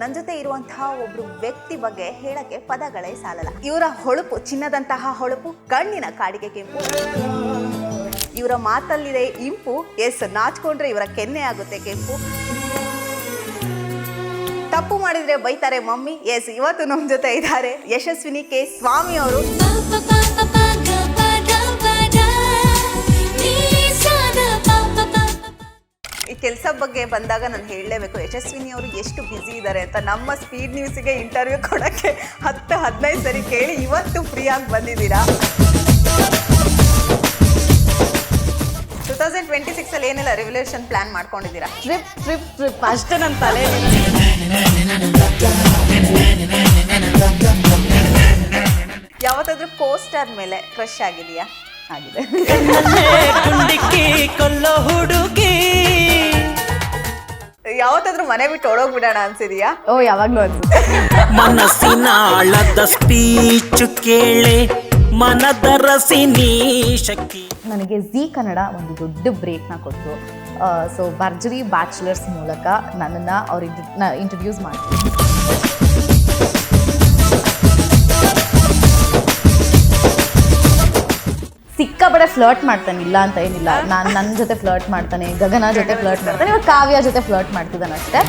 ನನ್ನ ಜೊತೆ ಇರುವಂತಹ ಒಬ್ರು ವ್ಯಕ್ತಿ ಬಗ್ಗೆ ಹೇಳಕ್ಕೆ ಪದಗಳೇ ಸಾಲಲ್ಲ. ಇವರ ಹೊಳಪು ಚಿನ್ನದಂತಹ ಹೊಳಪು, ಕಣ್ಣಿನ ಕಾಡಿಗೆ ಕೆಂಪು, ಇವರ ಮಾತಲ್ಲಿದೆ ಇಂಪು. ಎಸ್, ನಾಚ್ಕೊಂಡ್ರೆ ಇವರ ಕೆನ್ನೆ ಆಗುತ್ತೆ ಕೆಂಪು. ತಪ್ಪು ಮಾಡಿದ್ರೆ ಬೈತಾರೆ ಮಮ್ಮಿ. ಎಸ್, ಇವತ್ತು ನಮ್ಮ ಜೊತೆ ಇದ್ದಾರೆ ಯಶಸ್ವಿನಿ ಕೆ ಸ್ವಾಮಿ ಅವರು. ಈ ಕೆಲಸ ಬಗ್ಗೆ ಬಂದಾಗ ನಾನು ಹೇಳಲೇಬೇಕು, ಯಶಸ್ವಿನಿ ಅವರು ಎಷ್ಟು ಬ್ಯುಸಿ ಇದ್ದಾರೆ ಅಂತ. ನಮ್ಮ ಸ್ಪೀಡ್ ನ್ಯೂಸಿಗೆ ಇಂಟರ್ವ್ಯೂ ಕೊಡೋಕ್ಕೆ 10-15 ಸರಿ ಕೇಳಿ ಇವತ್ತು ಫ್ರೀಯಾಗಿ ಬಂದಿದ್ದೀರಾ. 2026 ಅಲ್ಲಿ ಏನೆಲ್ಲ ರೆವಲ್ಯೂಷನ್ ಪ್ಲಾನ್ ಮಾಡ್ಕೊಂಡಿದ್ದೀರಾ? ಟ್ರಿಪ್ ಅಷ್ಟೇ ನನ್ನ ತಲೆ. ಯಾವತ್ತಾದ್ರೂ ಪೋಸ್ಟರ್ ಮೇಲೆ ಕ್ರಶ್ ಆಗಿದೆಯಾ? ಆಗಿದೆ. ಯಾವತ್ತಾದ್ರೂ ಮನೆ ಬಿಟ್ಟು ಓಡೋಗ್ಬಿಡೋಣ ಅನ್ಸಿದೆಯಾ? ಓ, ಯಾವಾಗ್ಲೂ ಅನ್ಸುತ್ತೆ. ಮನಸ್ಸಿನ ಆಳದ ಸ್ಪೀಚ್ ಕೇಳೆ ಮನದರಸಿನಿ ಶಕ್ತಿ. ನನಗೆ ಝೀ ಕನ್ನಡ ಒಂದು ದೊಡ್ಡ ಬ್ರೇಕ್ನ ಕೊಟ್ಟು, ಸೊ ಭರ್ಜರಿ ಬ್ಯಾಚುಲರ್ಸ್ ಮೂಲಕ ನನ್ನನ್ನು ಅವ್ರು ಇಂಟ್ರೊಡ್ಯೂಸ್ ಮಾಡ್ತೀನಿ. ಸಿಕ್ಕಾಪಡೆ ಫ್ಲರ್ಟ್ ಮಾಡ್ತಾನೆ, ಇಲ್ಲ ಅಂತ ಏನಿಲ್ಲ. ನಾನು ನನ್ನ ಜೊತೆ ಫ್ಲರ್ಟ್ ಮಾಡ್ತಾನೆ, ಗಗನ ಜೊತೆ ಫ್ಲರ್ಟ್ ಮಾಡ್ತಾನೆ, ಇವಾಗ ಕಾವ್ಯ ಜೊತೆ ಫ್ಲರ್ಟ್ ಮಾಡ್ತಿದ್ದಾನೆ ಅಷ್ಟೇ.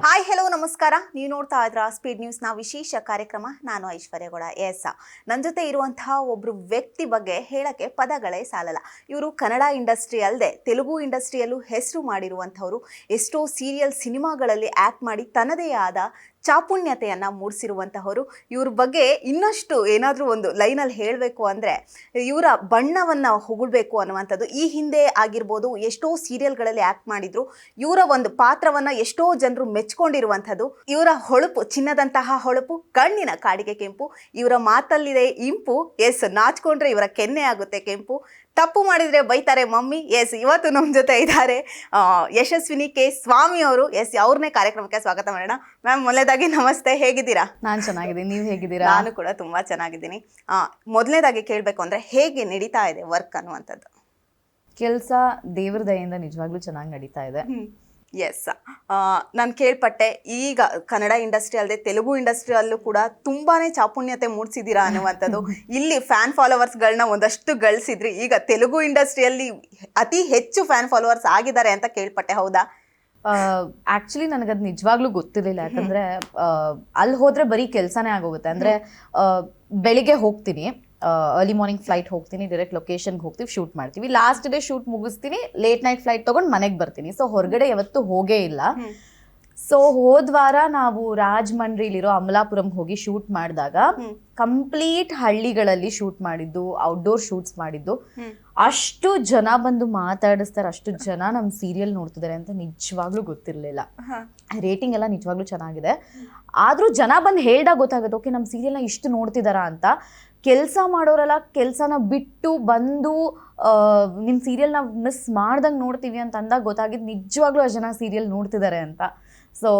ಹಾಯ್, ಹೆಲೋ, ನಮಸ್ಕಾರ. ನೀವು ನೋಡ್ತಾ ಇದ್ರ ಸ್ಪೀಡ್ ನ್ಯೂಸ್ನ ವಿಶೇಷ ಕಾರ್ಯಕ್ರಮ. ನಾನು ಐಶ್ವರ್ಯಗೌಡ. ಎಸ್, ನನ್ನ ಜೊತೆ ಇರುವಂತಹ ಒಬ್ರು ವ್ಯಕ್ತಿ ಬಗ್ಗೆ ಹೇಳಕ್ಕೆ ಪದಗಳೇ ಸಾಲಲ್ಲ. ಇವರು ಕನ್ನಡ ಇಂಡಸ್ಟ್ರಿ ಅಲ್ಲದೆ ತೆಲುಗು ಇಂಡಸ್ಟ್ರಿಯಲ್ಲೂ ಹೆಸರು ಮಾಡಿರುವಂಥವ್ರು. ಎಷ್ಟೋ ಸೀರಿಯಲ್ ಸಿನಿಮಾಗಳಲ್ಲಿ ಆ್ಯಕ್ಟ್ ಮಾಡಿ ತನ್ನದೇ ಆದ ಚಾಪುಣ್ಯತೆಯನ್ನು ಮೂಡಿಸಿರುವಂತಹವರು. ಇವ್ರ ಬಗ್ಗೆ ಇನ್ನಷ್ಟು ಏನಾದರೂ ಒಂದು ಲೈನಲ್ಲಿ ಹೇಳಬೇಕು ಅಂದರೆ, ಇವರ ಬಣ್ಣವನ್ನು ಹೊಗಳ್ಬೇಕು ಅನ್ನುವಂಥದ್ದು. ಈ ಹಿಂದೆ ಆಗಿರ್ಬೋದು ಎಷ್ಟೋ ಸೀರಿಯಲ್ಗಳಲ್ಲಿ ಆ್ಯಕ್ಟ್ ಮಾಡಿದ್ರು. ಇವರ ಒಂದು ಪಾತ್ರವನ್ನು ಎಷ್ಟೋ ಜನರು ಮೆಚ್ಕೊಂಡಿರುವಂಥದ್ದು. ಇವರ ಹೊಳಪು ಚಿನ್ನದಂತಹ ಹೊಳಪು, ಕಣ್ಣಿನ ಕಾಡಿಗೆ ಕೆಂಪು, ಇವರ ಮಾತಲ್ಲಿದೆ ಇಂಪು. ಎಸ್, ನಾಚ್ಕೊಂಡ್ರೆ ಇವರ ಕೆನ್ನೆ ಆಗುತ್ತೆ ಕೆಂಪು. ತಪ್ಪು ಮಾಡಿದರೆ ಬೈತಾರೆ ಮಮ್ಮಿ. ಎಸ್, ಇವತ್ತು ನಮ್ಮ ಜೊತೆ ಇದ್ದಾರೆ ಯಶಸ್ವಿನಿ ಕೆ ಸ್ವಾಮಿ ಅವರು. ಎಸ್, ಅವ್ರನ್ನೇ ಕಾರ್ಯಕ್ರಮಕ್ಕೆ ಸ್ವಾಗತ ಮಾಡೋಣ. ಮ್ಯಾಮ್, ಮೊದಲನೇದಾಗಿ ನಮಸ್ತೆ, ಹೇಗಿದ್ದೀರಾ? ನಾನು ಚೆನ್ನಾಗಿದ್ದೀನಿ, ನೀವು ಹೇಗಿದ್ದೀರಾ? ನಾನು ಕೂಡ ತುಂಬ ಚೆನ್ನಾಗಿದ್ದೀನಿ. ಮೊದಲನೇದಾಗಿ ಕೇಳಬೇಕು ಅಂದರೆ, ಹೇಗೆ ನಡೀತಾ ಇದೆ ವರ್ಕ್ ಅನ್ನುವಂಥದ್ದು? ಕೆಲಸ ದೇವ್ರ ದಯೆಯಿಂದ ನಿಜವಾಗ್ಲೂ ಚೆನ್ನಾಗಿ ನಡೀತಾ ಇದೆ. ಎಸ್, ನಾನು ಕೇಳ್ಪಟ್ಟೆ ಈಗ ಕನ್ನಡ ಇಂಡಸ್ಟ್ರಿ ಅಲ್ಲದೆ ತೆಲುಗು ಇಂಡಸ್ಟ್ರಿಯಲ್ಲೂ ಕೂಡ ತುಂಬಾ ಚಾಪುಣ್ಯತೆ ಮೂಡಿಸಿದ್ದೀರಾ ಅನ್ನುವಂಥದ್ದು. ಇಲ್ಲಿ ಫ್ಯಾನ್ ಫಾಲೋವರ್ಸ್ಗಳನ್ನ ಒಂದಷ್ಟು ಗಳಿಸಿದ್ರಿ. ಈಗ ತೆಲುಗು ಇಂಡಸ್ಟ್ರಿಯಲ್ಲಿ ಅತಿ ಹೆಚ್ಚು ಫ್ಯಾನ್ ಫಾಲೋವರ್ಸ್ ಆಗಿದ್ದಾರೆ ಅಂತ ಕೇಳ್ಪಟ್ಟೆ, ಹೌದಾ? ಆ್ಯಕ್ಚುಲಿ ನನಗದು ನಿಜವಾಗ್ಲೂ ಗೊತ್ತಿರಲಿಲ್ಲ. ಯಾಕಂದರೆ ಅಲ್ಲಿ ಹೋದರೆ ಬರೀ ಕೆಲಸನೇ ಆಗೋಗುತ್ತೆ. ಅಂದರೆ ಬೆಳಿಗ್ಗೆ ಹೋಗ್ತೀನಿ, ಅರ್ಲಿ ಮಾರ್ನಿಂಗ್ ಫ್ಲೈಟ್ ಹೋಗ್ತೀನಿ, ಡೈರೆಕ್ಟ್ ಲೊಕೇಶನ್ಗೆ ಹೋಗ್ತೀವಿ, ಶೂಟ್ ಮಾಡ್ತೀವಿ. ಲಾಸ್ಟ್ ಡೇ ಶೂಟ್ ಮುಗಿಸ್ತೀನಿ, ಲೇಟ್ ನೈಟ್ ಫ್ಲೈಟ್ ತೊಗೊಂಡು ಮನೆಗೆ ಬರ್ತೀನಿ. ಸೊ ಹೊರಗಡೆ ಯಾವತ್ತೂ ಹೋಗೇ ಇಲ್ಲ. ಸೊ ಹೋದ್ವಾರ ನಾವು ರಾಜಮಂಡ್ರಿಲಿರೋ ಅಮಲಾಪುರಂಗೆ ಹೋಗಿ ಶೂಟ್ ಮಾಡಿದಾಗ ಕಂಪ್ಲೀಟ್ ಹಳ್ಳಿಗಳಲ್ಲಿ ಶೂಟ್ ಮಾಡಿದ್ದು, ಔಟ್ಡೋರ್ ಶೂಟ್ಸ್ ಮಾಡಿದ್ದು. ಅಷ್ಟು ಜನ ಬಂದು ಮಾತಾಡಿಸ್ತಾರೆ, ಅಷ್ಟು ಜನ ನಮ್ಮ ಸೀರಿಯಲ್ ನೋಡ್ತಿದ್ದಾರೆ ಅಂತ ನಿಜವಾಗ್ಲೂ ಗೊತ್ತಿರಲಿಲ್ಲ. ರೇಟಿಂಗ್ ಎಲ್ಲ ನಿಜವಾಗ್ಲೂ ಚೆನ್ನಾಗಿದೆ. ಆದರೂ ಜನ ಬಂದು ಹೇಳ್ದಾಗ ಗೊತ್ತಾಗುತ್ತೆ, ಓಕೆ ನಮ್ಮ ಸೀರಿಯಲ್ನ ಇಷ್ಟು ನೋಡ್ತಿದ್ದಾರಾ ಅಂತ. ಕೆಲಸ ಮಾಡೋರೆಲ್ಲ ಕೆಲಸನ ಬಿಟ್ಟು ಬಂದು ನಿಮ್ಮ ಸೀರಿಯಲ್ನ ಮಿಸ್ ಮಾಡ್ದಂಗೆ ನೋಡ್ತೀವಿ ಅಂತ ಅಂದಾಗ ಗೊತ್ತಾಗಿದ್ದು ನಿಜವಾಗ್ಲೂ ಆ ಜನ ಸೀರಿಯಲ್ ನೋಡ್ತಿದ್ದಾರೆ ಅಂತ. ಸೊ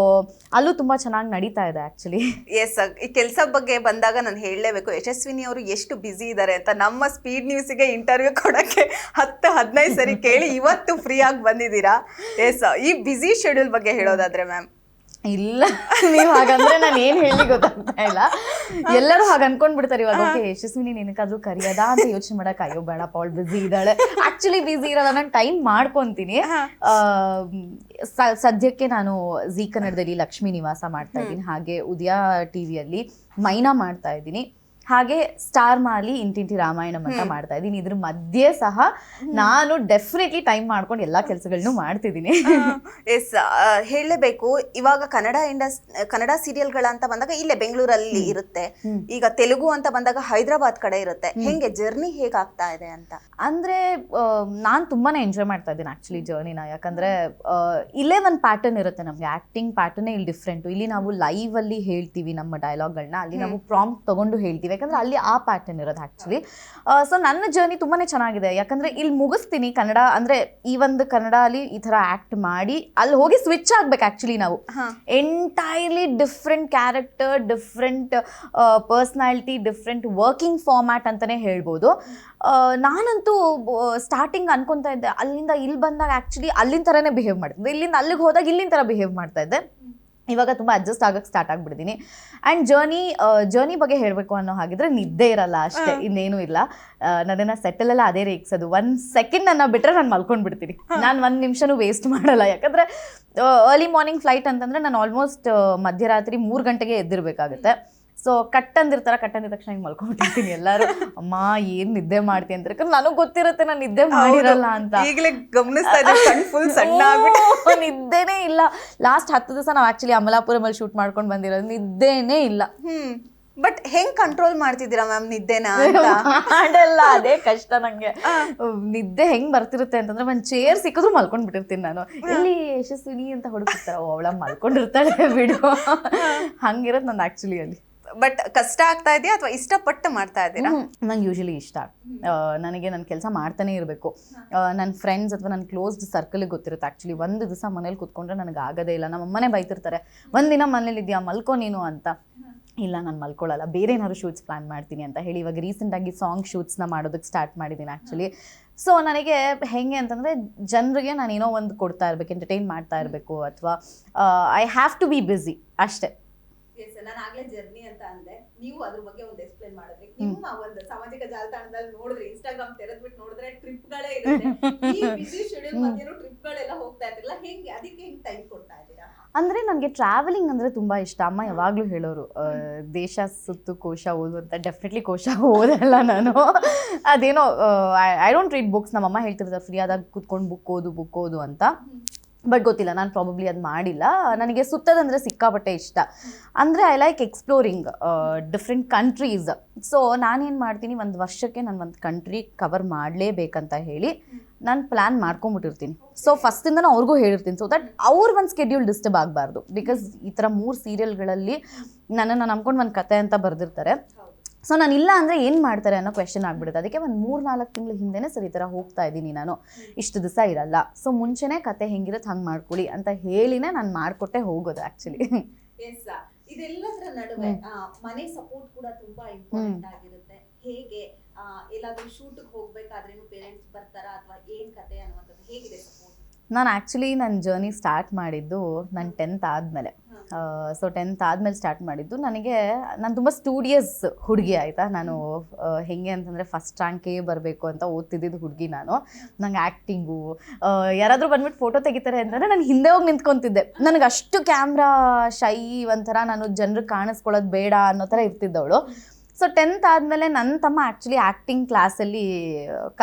ಅಲ್ಲೂ ತುಂಬ ಚೆನ್ನಾಗಿ ನಡೀತಾ ಇದೆ ಆ್ಯಕ್ಚುಲಿ. ಎಸ್, ಈ ಕೆಲಸ ಬಗ್ಗೆ ಬಂದಾಗ ನಾನು ಹೇಳಲೇಬೇಕು, ಯಶಸ್ವಿನಿ ಅವರು ಎಷ್ಟು ಬ್ಯುಸಿ ಇದ್ದಾರೆ ಅಂತ. ನಮ್ಮ ಸ್ಪೀಡ್ ನ್ಯೂಸಿಗೆ ಇಂಟರ್ವ್ಯೂ ಕೊಡೋಕ್ಕೆ 10-15 ಸರಿ ಕೇಳಿ ಇವತ್ತು ಫ್ರೀಯಾಗಿ ಬಂದಿದ್ದೀರಾ. ಎಸ್, ಈ ಬ್ಯುಸಿ ಶೆಡ್ಯೂಲ್ ಬಗ್ಗೆ ಹೇಳೋದಾದ್ರೆ ಮ್ಯಾಮ್? ಇಲ್ಲ, ನೀವು ಹಾಗಂದ್ರೆ ನಾನು ಏನು ಹೇಳಿ ಗೊತ್ತಾಗ್ತಾ ಇಲ್ಲ. ಎಲ್ಲರೂ ಹಾಗೆ ಅನ್ಕೊಂಡ್ಬಿಡ್ತಾರೆ ಇವಾಗ, ಓಕೆ ಯಶಸ್ವಿನಿ ನಿನಗಾದ್ರೂ ಕರಿಯೋದಾ ಅಂತ ಯೋಚನೆ ಮಾಡಕ್ಕೆ, ಅಯ್ಯೋ ಬೇಡಪ್ಪ ಅವಳು ಬ್ಯುಸಿ ಇದ್ದಾಳೆ. ಆ್ಯಕ್ಚುಲಿ ಬ್ಯುಸಿ ಇರೋಲ್ಲ, ನಾನು ಟೈಮ್ ಮಾಡ್ಕೊತೀನಿ. ಸದ್ಯಕ್ಕೆ ನಾನು ಝೀ ಕನ್ನಡದಲ್ಲಿ ಲಕ್ಷ್ಮೀ ನಿವಾಸ ಮಾಡ್ತಾ ಇದ್ದೀನಿ, ಹಾಗೆ ಉದಯ ಟಿವಿಯಲ್ಲಿ ಮೈನಾ ಮಾಡ್ತಾ ಇದ್ದೀನಿ, ಹಾಗೆ ಸ್ಟಾರ್ ಮಾಲಿ ಇಂಟಿಂಟಿ ರಾಮಾಯಣಂ ಅಂತ ಮಾಡ್ತಾ ಇದ್ದೀನಿ. ಇದ್ರ ಮಧ್ಯೆ ಸಹ ನಾನು ಡೆಫಿನೆಟ್ಲಿ ಟೈಮ್ ಮಾಡ್ಕೊಂಡು ಎಲ್ಲ ಕೆಲಸಗಳನ್ನೂ ಮಾಡ್ತಿದ್ದೀನಿ. ಎಸ್, ಹೇಳಲೇಬೇಕು, ಇವಾಗ ಕನ್ನಡ ಸೀರಿಯಲ್ಗಳಂತ ಬಂದಾಗ ಇಲ್ಲೇ ಬೆಂಗಳೂರಲ್ಲಿ ಇರುತ್ತೆ. ಈಗ ತೆಲುಗು ಅಂತ ಬಂದಾಗ ಹೈದರಾಬಾದ್ ಕಡೆ ಇರುತ್ತೆ. ಹೆಂಗೆ ಜರ್ನಿ ಹೇಗಾಗ್ತಾ ಇದೆ ಅಂತ? ಅಂದರೆ ನಾನು ತುಂಬಾನೇ ಎಂಜಾಯ್ ಮಾಡ್ತಾ ಇದ್ದೀನಿ ಆ್ಯಕ್ಚುಲಿ ಜರ್ನಿನ. ಯಾಕಂದರೆ ಇಲ್ಲೇ ಒಂದು ಪ್ಯಾಟರ್ನ್ ಇರುತ್ತೆ ನಮಗೆ, ಆ್ಯಕ್ಟಿಂಗ್ ಪ್ಯಾಟರ್ನೇ ಇಲ್ಲಿ ಡಿಫ್ರೆಂಟು. ಇಲ್ಲಿ ನಾವು ಲೈವಲ್ಲಿ ಹೇಳ್ತೀವಿ ನಮ್ಮ ಡೈಲಾಗ್ಗಳನ್ನ, ಅಲ್ಲಿ ನಾವು ಪ್ರಾಂಪ್ಟ್ ತೊಗೊಂಡು ಹೇಳ್ತೀವಿ. ಯಾಕಂದರೆ ಅಲ್ಲಿ ಆ ಪ್ಯಾಟರ್ನ್ ಇರೋದು ಆ್ಯಕ್ಚುಲಿ. ಸೊ ನನ್ನ ಜರ್ನಿ ತುಂಬಾ ಚೆನ್ನಾಗಿದೆ, ಯಾಕಂದರೆ ಇಲ್ಲಿ ಮುಗಿಸ್ತೀನಿ ಕನ್ನಡ, ಅಂದರೆ ಈ ಒಂದು ಕನ್ನಡ ಅಲ್ಲಿ ಈ ಥರ ಆ್ಯಕ್ಟ್ ಮಾಡಿ ಅಲ್ಲಿ ಹೋಗಿ ಸ್ವಿಚ್ ಆಗ್ಬೇಕು ಆ್ಯಕ್ಚುಲಿ ನಾವು. Entirely different character, different personality, different working format ಅಂತಲೇ ಹೇಳ್ಬೋದು. ನಾನಂತೂ ಸ್ಟಾರ್ಟಿಂಗ್ ಅನ್ಕೊತಾ ಇದ್ದೆ, ಅಲ್ಲಿಂದ ಇಲ್ಲಿ ಬಂದಾಗ ಆ್ಯಕ್ಚುಲಿ ಅಲ್ಲಿನ ಥರನೇ ಬಿಹೇವ್ ಮಾಡ್ತಿದ್ದೆ, ಇಲ್ಲಿಂದ ಅಲ್ಲಿಗೆ ಹೋದಾಗ ಇಲ್ಲಿನ ಥರ ಬಿಹೇವ್ ಮಾಡ್ತಾ ಇದ್ದೆ. ಇವಾಗ ತುಂಬ ಅಡ್ಜಸ್ಟ್ ಆಗಕ್ಕೆ ಸ್ಟಾರ್ಟ್ ಆಗಿಬಿಟ್ಟಿದ್ದೀನಿ. ಆ್ಯಂಡ್ ಜರ್ನಿ ಬಗ್ಗೆ ಹೇಳಬೇಕು ಅನ್ನೋ ಹಾಗಿದ್ರೆ ನಿದ್ದೆ ಇರಲ್ಲ ಅಷ್ಟೇ, ಇನ್ನೇನು ಇಲ್ಲ. ನನ್ನನ್ನು ಸೆಟ್ಟಲೆಲ್ಲ ಅದೇ ರೇಗಿಸೋದು. 1 ಸೆಕೆಂಡ್ ನನ್ನ ಬಿಟ್ಟರೆ ನಾನು ಮಲ್ಕೊಂಡ್ಬಿಡ್ತೀನಿ. ನಾನು 1 ನಿಮಿಷನೂ ವೇಸ್ಟ್ ಮಾಡಲ್ಲ, ಯಾಕಂದರೆ ಅರ್ಲಿ ಮಾರ್ನಿಂಗ್ ಫ್ಲೈಟ್ ಅಂತಂದರೆ ನಾನು ಆಲ್ಮೋಸ್ಟ್ ಮಧ್ಯರಾತ್ರಿ 3 ಗಂಟೆಗೆ ಎದ್ದಿರಬೇಕಾಗುತ್ತೆ. ಸೊ ಕಟ್ ಅಂದಿದ ತಕ್ಷಣ ಹಿಂಗೆ ಮಲ್ಕೊಂಡ್ಬಿಟ್ಟಿರ್ತೀನಿ. ಎಲ್ಲರೂ ಅಮ್ಮ ಏನು ನಿದ್ದೆ ಮಾಡ್ತೀನಿ ಅಂತ, ಯಾಕಂದ್ರೆ ನನಗೆ ಗೊತ್ತಿರುತ್ತೆ ನಾನು ನಿದ್ದೆ ಮಾಡಿರಲ್ಲ ಅಂತ. ಈಗಲೇ ಗಮನಿಸ್ತಾ ಇದ್ದೆ, ಫುಲ್ ಸಣ್ಣ ನಿದ್ದೆನೇ ಇಲ್ಲ. ಲಾಸ್ಟ್ 10 ದಿವಸ ನಾವು ಆ್ಯಕ್ಚುಲಿ ಅಮಲಾಪುರಮಲ್ಲಿ ಶೂಟ್ ಮಾಡ್ಕೊಂಡು ಬಂದಿರೋದು, ನಿದ್ದೆನೇ ಇಲ್ಲ. ಬಟ್ ಹೆಂಗ್ ಕಂಟ್ರೋಲ್ ಮಾಡ್ತಿದ್ದೀರಾ ಮ್ಯಾಮ್ ನಿದ್ದೆನ? ಮಾಡಲ್ಲ, ಅದೇ ಕಷ್ಟ ನಂಗೆ. ನಿದ್ದೆ ಹೆಂಗ್ ಬರ್ತಿರುತ್ತೆ ಅಂತಂದ್ರೆ ಒಂದು ಚೇರ್ ಸಿಕ್ಕಿದ್ರು ಮಲ್ಕೊಂಡ್ಬಿಟ್ಟಿರ್ತೀನಿ ನಾನು. ಇಲ್ಲಿ ಯಶಸ್ವಿನಿ ಅಂತ ಹುಡುಕ್ತಾರೆ, ಅವಳ ಮಲ್ಕೊಂಡಿರ್ತಾಳೆ ಬಿಡು, ಹಂಗಿರೋದು ನಂದು ಆ್ಯಕ್ಚುಲಿ ಅಲ್ಲಿ. ಬಟ್ ಕಷ್ಟ ಆಗ್ತಾ ಇದೆಯಾ ಅಥವಾ ಇಷ್ಟಪಟ್ಟು ಮಾಡ್ತಾ ಇದ್ದೀರಾ? ನಂಗೆ ಯೂಶಲಿ ಇಷ್ಟ. ನನಗೆ ನನ್ನ ಕೆಲಸ ಮಾಡ್ತಾನೆ ಇರಬೇಕು. ನನ್ನ ಫ್ರೆಂಡ್ಸ್ ಅಥವಾ ನನ್ನ ಕ್ಲೋಸ್ಡ್ ಸರ್ಕಲ್ಗೆ ಗೊತ್ತಿರುತ್ತೆ ಆ್ಯಕ್ಚುಲಿ. ಒಂದು ದಿವಸ ಮನೇಲಿ ಕೂತ್ಕೊಂಡ್ರೆ ನನಗೆ ಆಗೋದೇ ಇಲ್ಲ. ನಮ್ಮ ಅಮ್ಮನೇ ಬೈತಿರ್ತಾರೆ, ಒಂದಿನ ಮನೇಲಿ ಇದೆಯಾ ಮಲ್ಕೊ ನೀನು ಅಂತ. ಇಲ್ಲ, ನಾನು ಮಲ್ಕೊಳ್ಳಲ್ಲ, ಬೇರೆ ಏನಾದ್ರು ಶೂಟ್ಸ್ ಪ್ಲ್ಯಾನ್ ಮಾಡ್ತೀನಿ ಅಂತ ಹೇಳಿ ಇವಾಗ ರೀಸೆಂಟಾಗಿ ಸಾಂಗ್ ಶೂಟ್ಸ್ನ ಮಾಡೋದಕ್ಕೆ ಸ್ಟಾರ್ಟ್ ಮಾಡಿದ್ದೀನಿ ಆ್ಯಕ್ಚುಲಿ. ಸೊ ನನಗೆ ಹೆಂಗೆ ಅಂತಂದರೆ ಜನರಿಗೆ ನಾನು ಏನೋ ಒಂದು ಕೊಡ್ತಾ ಇರಬೇಕು, ಎಂಟರ್ಟೈನ್ ಮಾಡ್ತಾ ಇರಬೇಕು, ಅಥವಾ I have to be busy ಅಷ್ಟೇ. ನಾನು ಆಗ್ಲೇ ಜರ್ನಿ ಅಂತ ಅಂದೆ, ನೀವು ಅದ್ರ ಬಗ್ಗೆ ಒಂದು ಎಕ್ಸ್ಪ್ಲೇನ್ ಮಾಡಿದ್ರಿ. ನಿಮ್ಮ ಒಂದು ಸಾಮಾಜಿಕ ಜಾಲತಾಣದಲ್ಲಿ ನೋಡಿದ್ರೆ, ಇನ್ಸ್ಟಾಗ್ರಾಮ್ ತೆರೆದ್ಬಿಟ್ಟು ನೋಡಿದ್ರೆ ಟ್ರಿಪ್ಗಳೇ ಇರುತ್ತೆ. ಈ ಬಿಸಿ ಶೆಡ್ಯೂಲ್ ಮಧ್ಯೆ ಟ್ರಿಪ್ಗಳೆಲ್ಲ ಹೋಗ್ತಾ ಇರ್ತಿಲ್ಲ, ಹೆಂಗೆ ಅದಕ್ಕೆ ಹೆಂಗೆ ಟೈಮ್ ಕೊಡ್ತಾ ಇದ್ದೀರಾ? ಅಂದರೆ ನನಗೆ ಟ್ರಾವೆಲಿಂಗ್ ಅಂದರೆ ತುಂಬ ಇಷ್ಟ. ಅಮ್ಮ ಯಾವಾಗಲೂ ಹೇಳೋರು, ದೇಶ ಸುತ್ತು ಕೋಶ ಓದು ಅಂತ. ಡೆಫಿನೆಟ್ಲಿ ಕೋಶ ಓದಲ್ಲ ನಾನು, ಅದೇನೋ ಐ ಡೋಂಟ್ ರೀಡ್ ಬುಕ್ಸ್. ನಮ್ಮಮ್ಮ ಹೇಳ್ತಿರ್ತಾರೆ ಫ್ರೀ ಆದಾಗ ಕೂತ್ಕೊಂಡು ಬುಕ್ ಓದು ಅಂತ. ಬಟ್ ಗೊತ್ತಿಲ್ಲ, ನಾನು ಪ್ರಾಬಬ್ಲಿ ಅದು ಮಾಡಿಲ್ಲ. ನನಗೆ ಸುತ್ತದಂದರೆ ಸಿಕ್ಕಾಪಟ್ಟೆ ಇಷ್ಟ. ಅಂದರೆ I like exploring different countries. So ನಾನೇನು ಮಾಡ್ತೀನಿ, ಒಂದು ವರ್ಷಕ್ಕೆ ನಾನು ಒಂದು ಕಂಟ್ರಿ ಕವರ್ ಮಾಡಲೇಬೇಕಂತ ಹೇಳಿ ನಾನು ಪ್ಲ್ಯಾನ್ ಮಾಡ್ಕೊಂಬಿಟ್ಟಿರ್ತೀನಿ. ಸೊ ಫಸ್ಟಿಂದನೂ ಅವ್ರಿಗೂ ಹೇಳಿರ್ತೀನಿ, ಸೊ ದಟ್ ಅವ್ರ ಒಂದು ಸ್ಕೆಡ್ಯೂಲ್ ಡಿಸ್ಟರ್ಬ್ ಆಗಬಾರ್ದು. ಬಿಕಾಸ್ ಈ ಥರ 3 ಸೀರಿಯಲ್ಗಳಲ್ಲಿ ನನ್ನನ್ನು ನಂಬ್ಕೊಂಡು ಒಂದು ಕತೆ ಅಂತ ಬರೆದಿರ್ತಾರೆ. ಸೊ ನಾನು ಇಲ್ಲ ಅಂದರೆ ಏನು ಮಾಡ್ತಾರೆ ಅನ್ನೋ ಕ್ವೆಶನ್ ಆಗಿಬಿಡುತ್ತೆ. ಅದಕ್ಕೆ ಒಂದು 3-4 ತಿಂಗಳ ಹಿಂದೆನೇ ಸರ್ ಈ ಥರ ಹೋಗ್ತಾ ಇದ್ದೀನಿ ನಾನು, ಇಷ್ಟು ದಿವಸ ಇರಲ್ಲ, ಸೊ ಮುಂಚೆನೇ ಕತೆ ಹೆಂಗಿರುತ್ತೆ ಹಂಗೆ ಮಾಡ್ಕೊಳ್ಳಿ ಅಂತ ಹೇಳಿನೇ ನಾನು ಮಾಡಿಕೊಟ್ಟೆ ಹೋಗೋದು ಆ್ಯಕ್ಚುಲಿ. ಇದೆಲ್ಲದರ ನಡುವೆ ಮನೆ ಸಪೋರ್ಟ್ ಕೂಡ ತುಂಬಾ ಇಂಪಾರ್ಟೆಂಟ್ ಆಗಿರುತ್ತೆ. ಹೇಗೆ ಎಲ್ಲಾದ್ರೂ ಶೂಟ್ಗೆ ಹೋಗ್ಬೇಕಾದ್ರೇನು ಪೇರೆಂಟ್ಸ್ ಬರ್ತಾರಾ ಅಥವಾ ಏನ್ ಕತೆ ಅನ್ನುವಂಥದ್ದು, ಹೇಗಿದೆ ಸಪೋರ್ಟ್? ನಾನು ಆ್ಯಕ್ಚುಲಿ ನನ್ನ ಜರ್ನಿ ಸ್ಟಾರ್ಟ್ ಮಾಡಿದ್ದು ನನ್ನ 10th ಆದಮೇಲೆ. ಸೊ 10th ಆದಮೇಲೆ ಸ್ಟಾರ್ಟ್ ಮಾಡಿದ್ದು. ನಾನು ತುಂಬ ಸ್ಟೂಡಿಯಸ್ ಹುಡುಗಿ ಆಯಿತಾ. ನಾನು ಹೇಗೆ ಅಂತಂದರೆ ಫಸ್ಟ್ ರ್ಯಾಂಕೇ ಬರಬೇಕು ಅಂತ ಓದ್ತಿದ್ದಿದ್ದು ಹುಡುಗಿ ನಾನು. ನಂಗೆ ಆ್ಯಕ್ಟಿಂಗು, ಯಾರಾದರೂ ಬಂದ್ಬಿಟ್ಟು ಫೋಟೋ ತೆಗಿತಾರೆ ಅಂತಂದರೆ ನಾನು ಹಿಂದೆ ಹೋಗಿ ನಿಂತ್ಕೊತಿದ್ದೆ. ನನಗೆ ಅಷ್ಟು ಕ್ಯಾಮ್ರಾ ಶೈ, ಒಂಥರ ನಾನು ಜನರಿಗೆ ಕಾಣಿಸ್ಕೊಳ್ಳೋದು ಬೇಡ ಅನ್ನೋ ಥರ ಇರ್ತಿದ್ದವಳು. ಸೊ 10th ಆದಮೇಲೆ ನನ್ನ ತಮ್ಮ ಆ್ಯಕ್ಚುಲಿ ಆ್ಯಕ್ಟಿಂಗ್ ಕ್ಲಾಸಲ್ಲಿ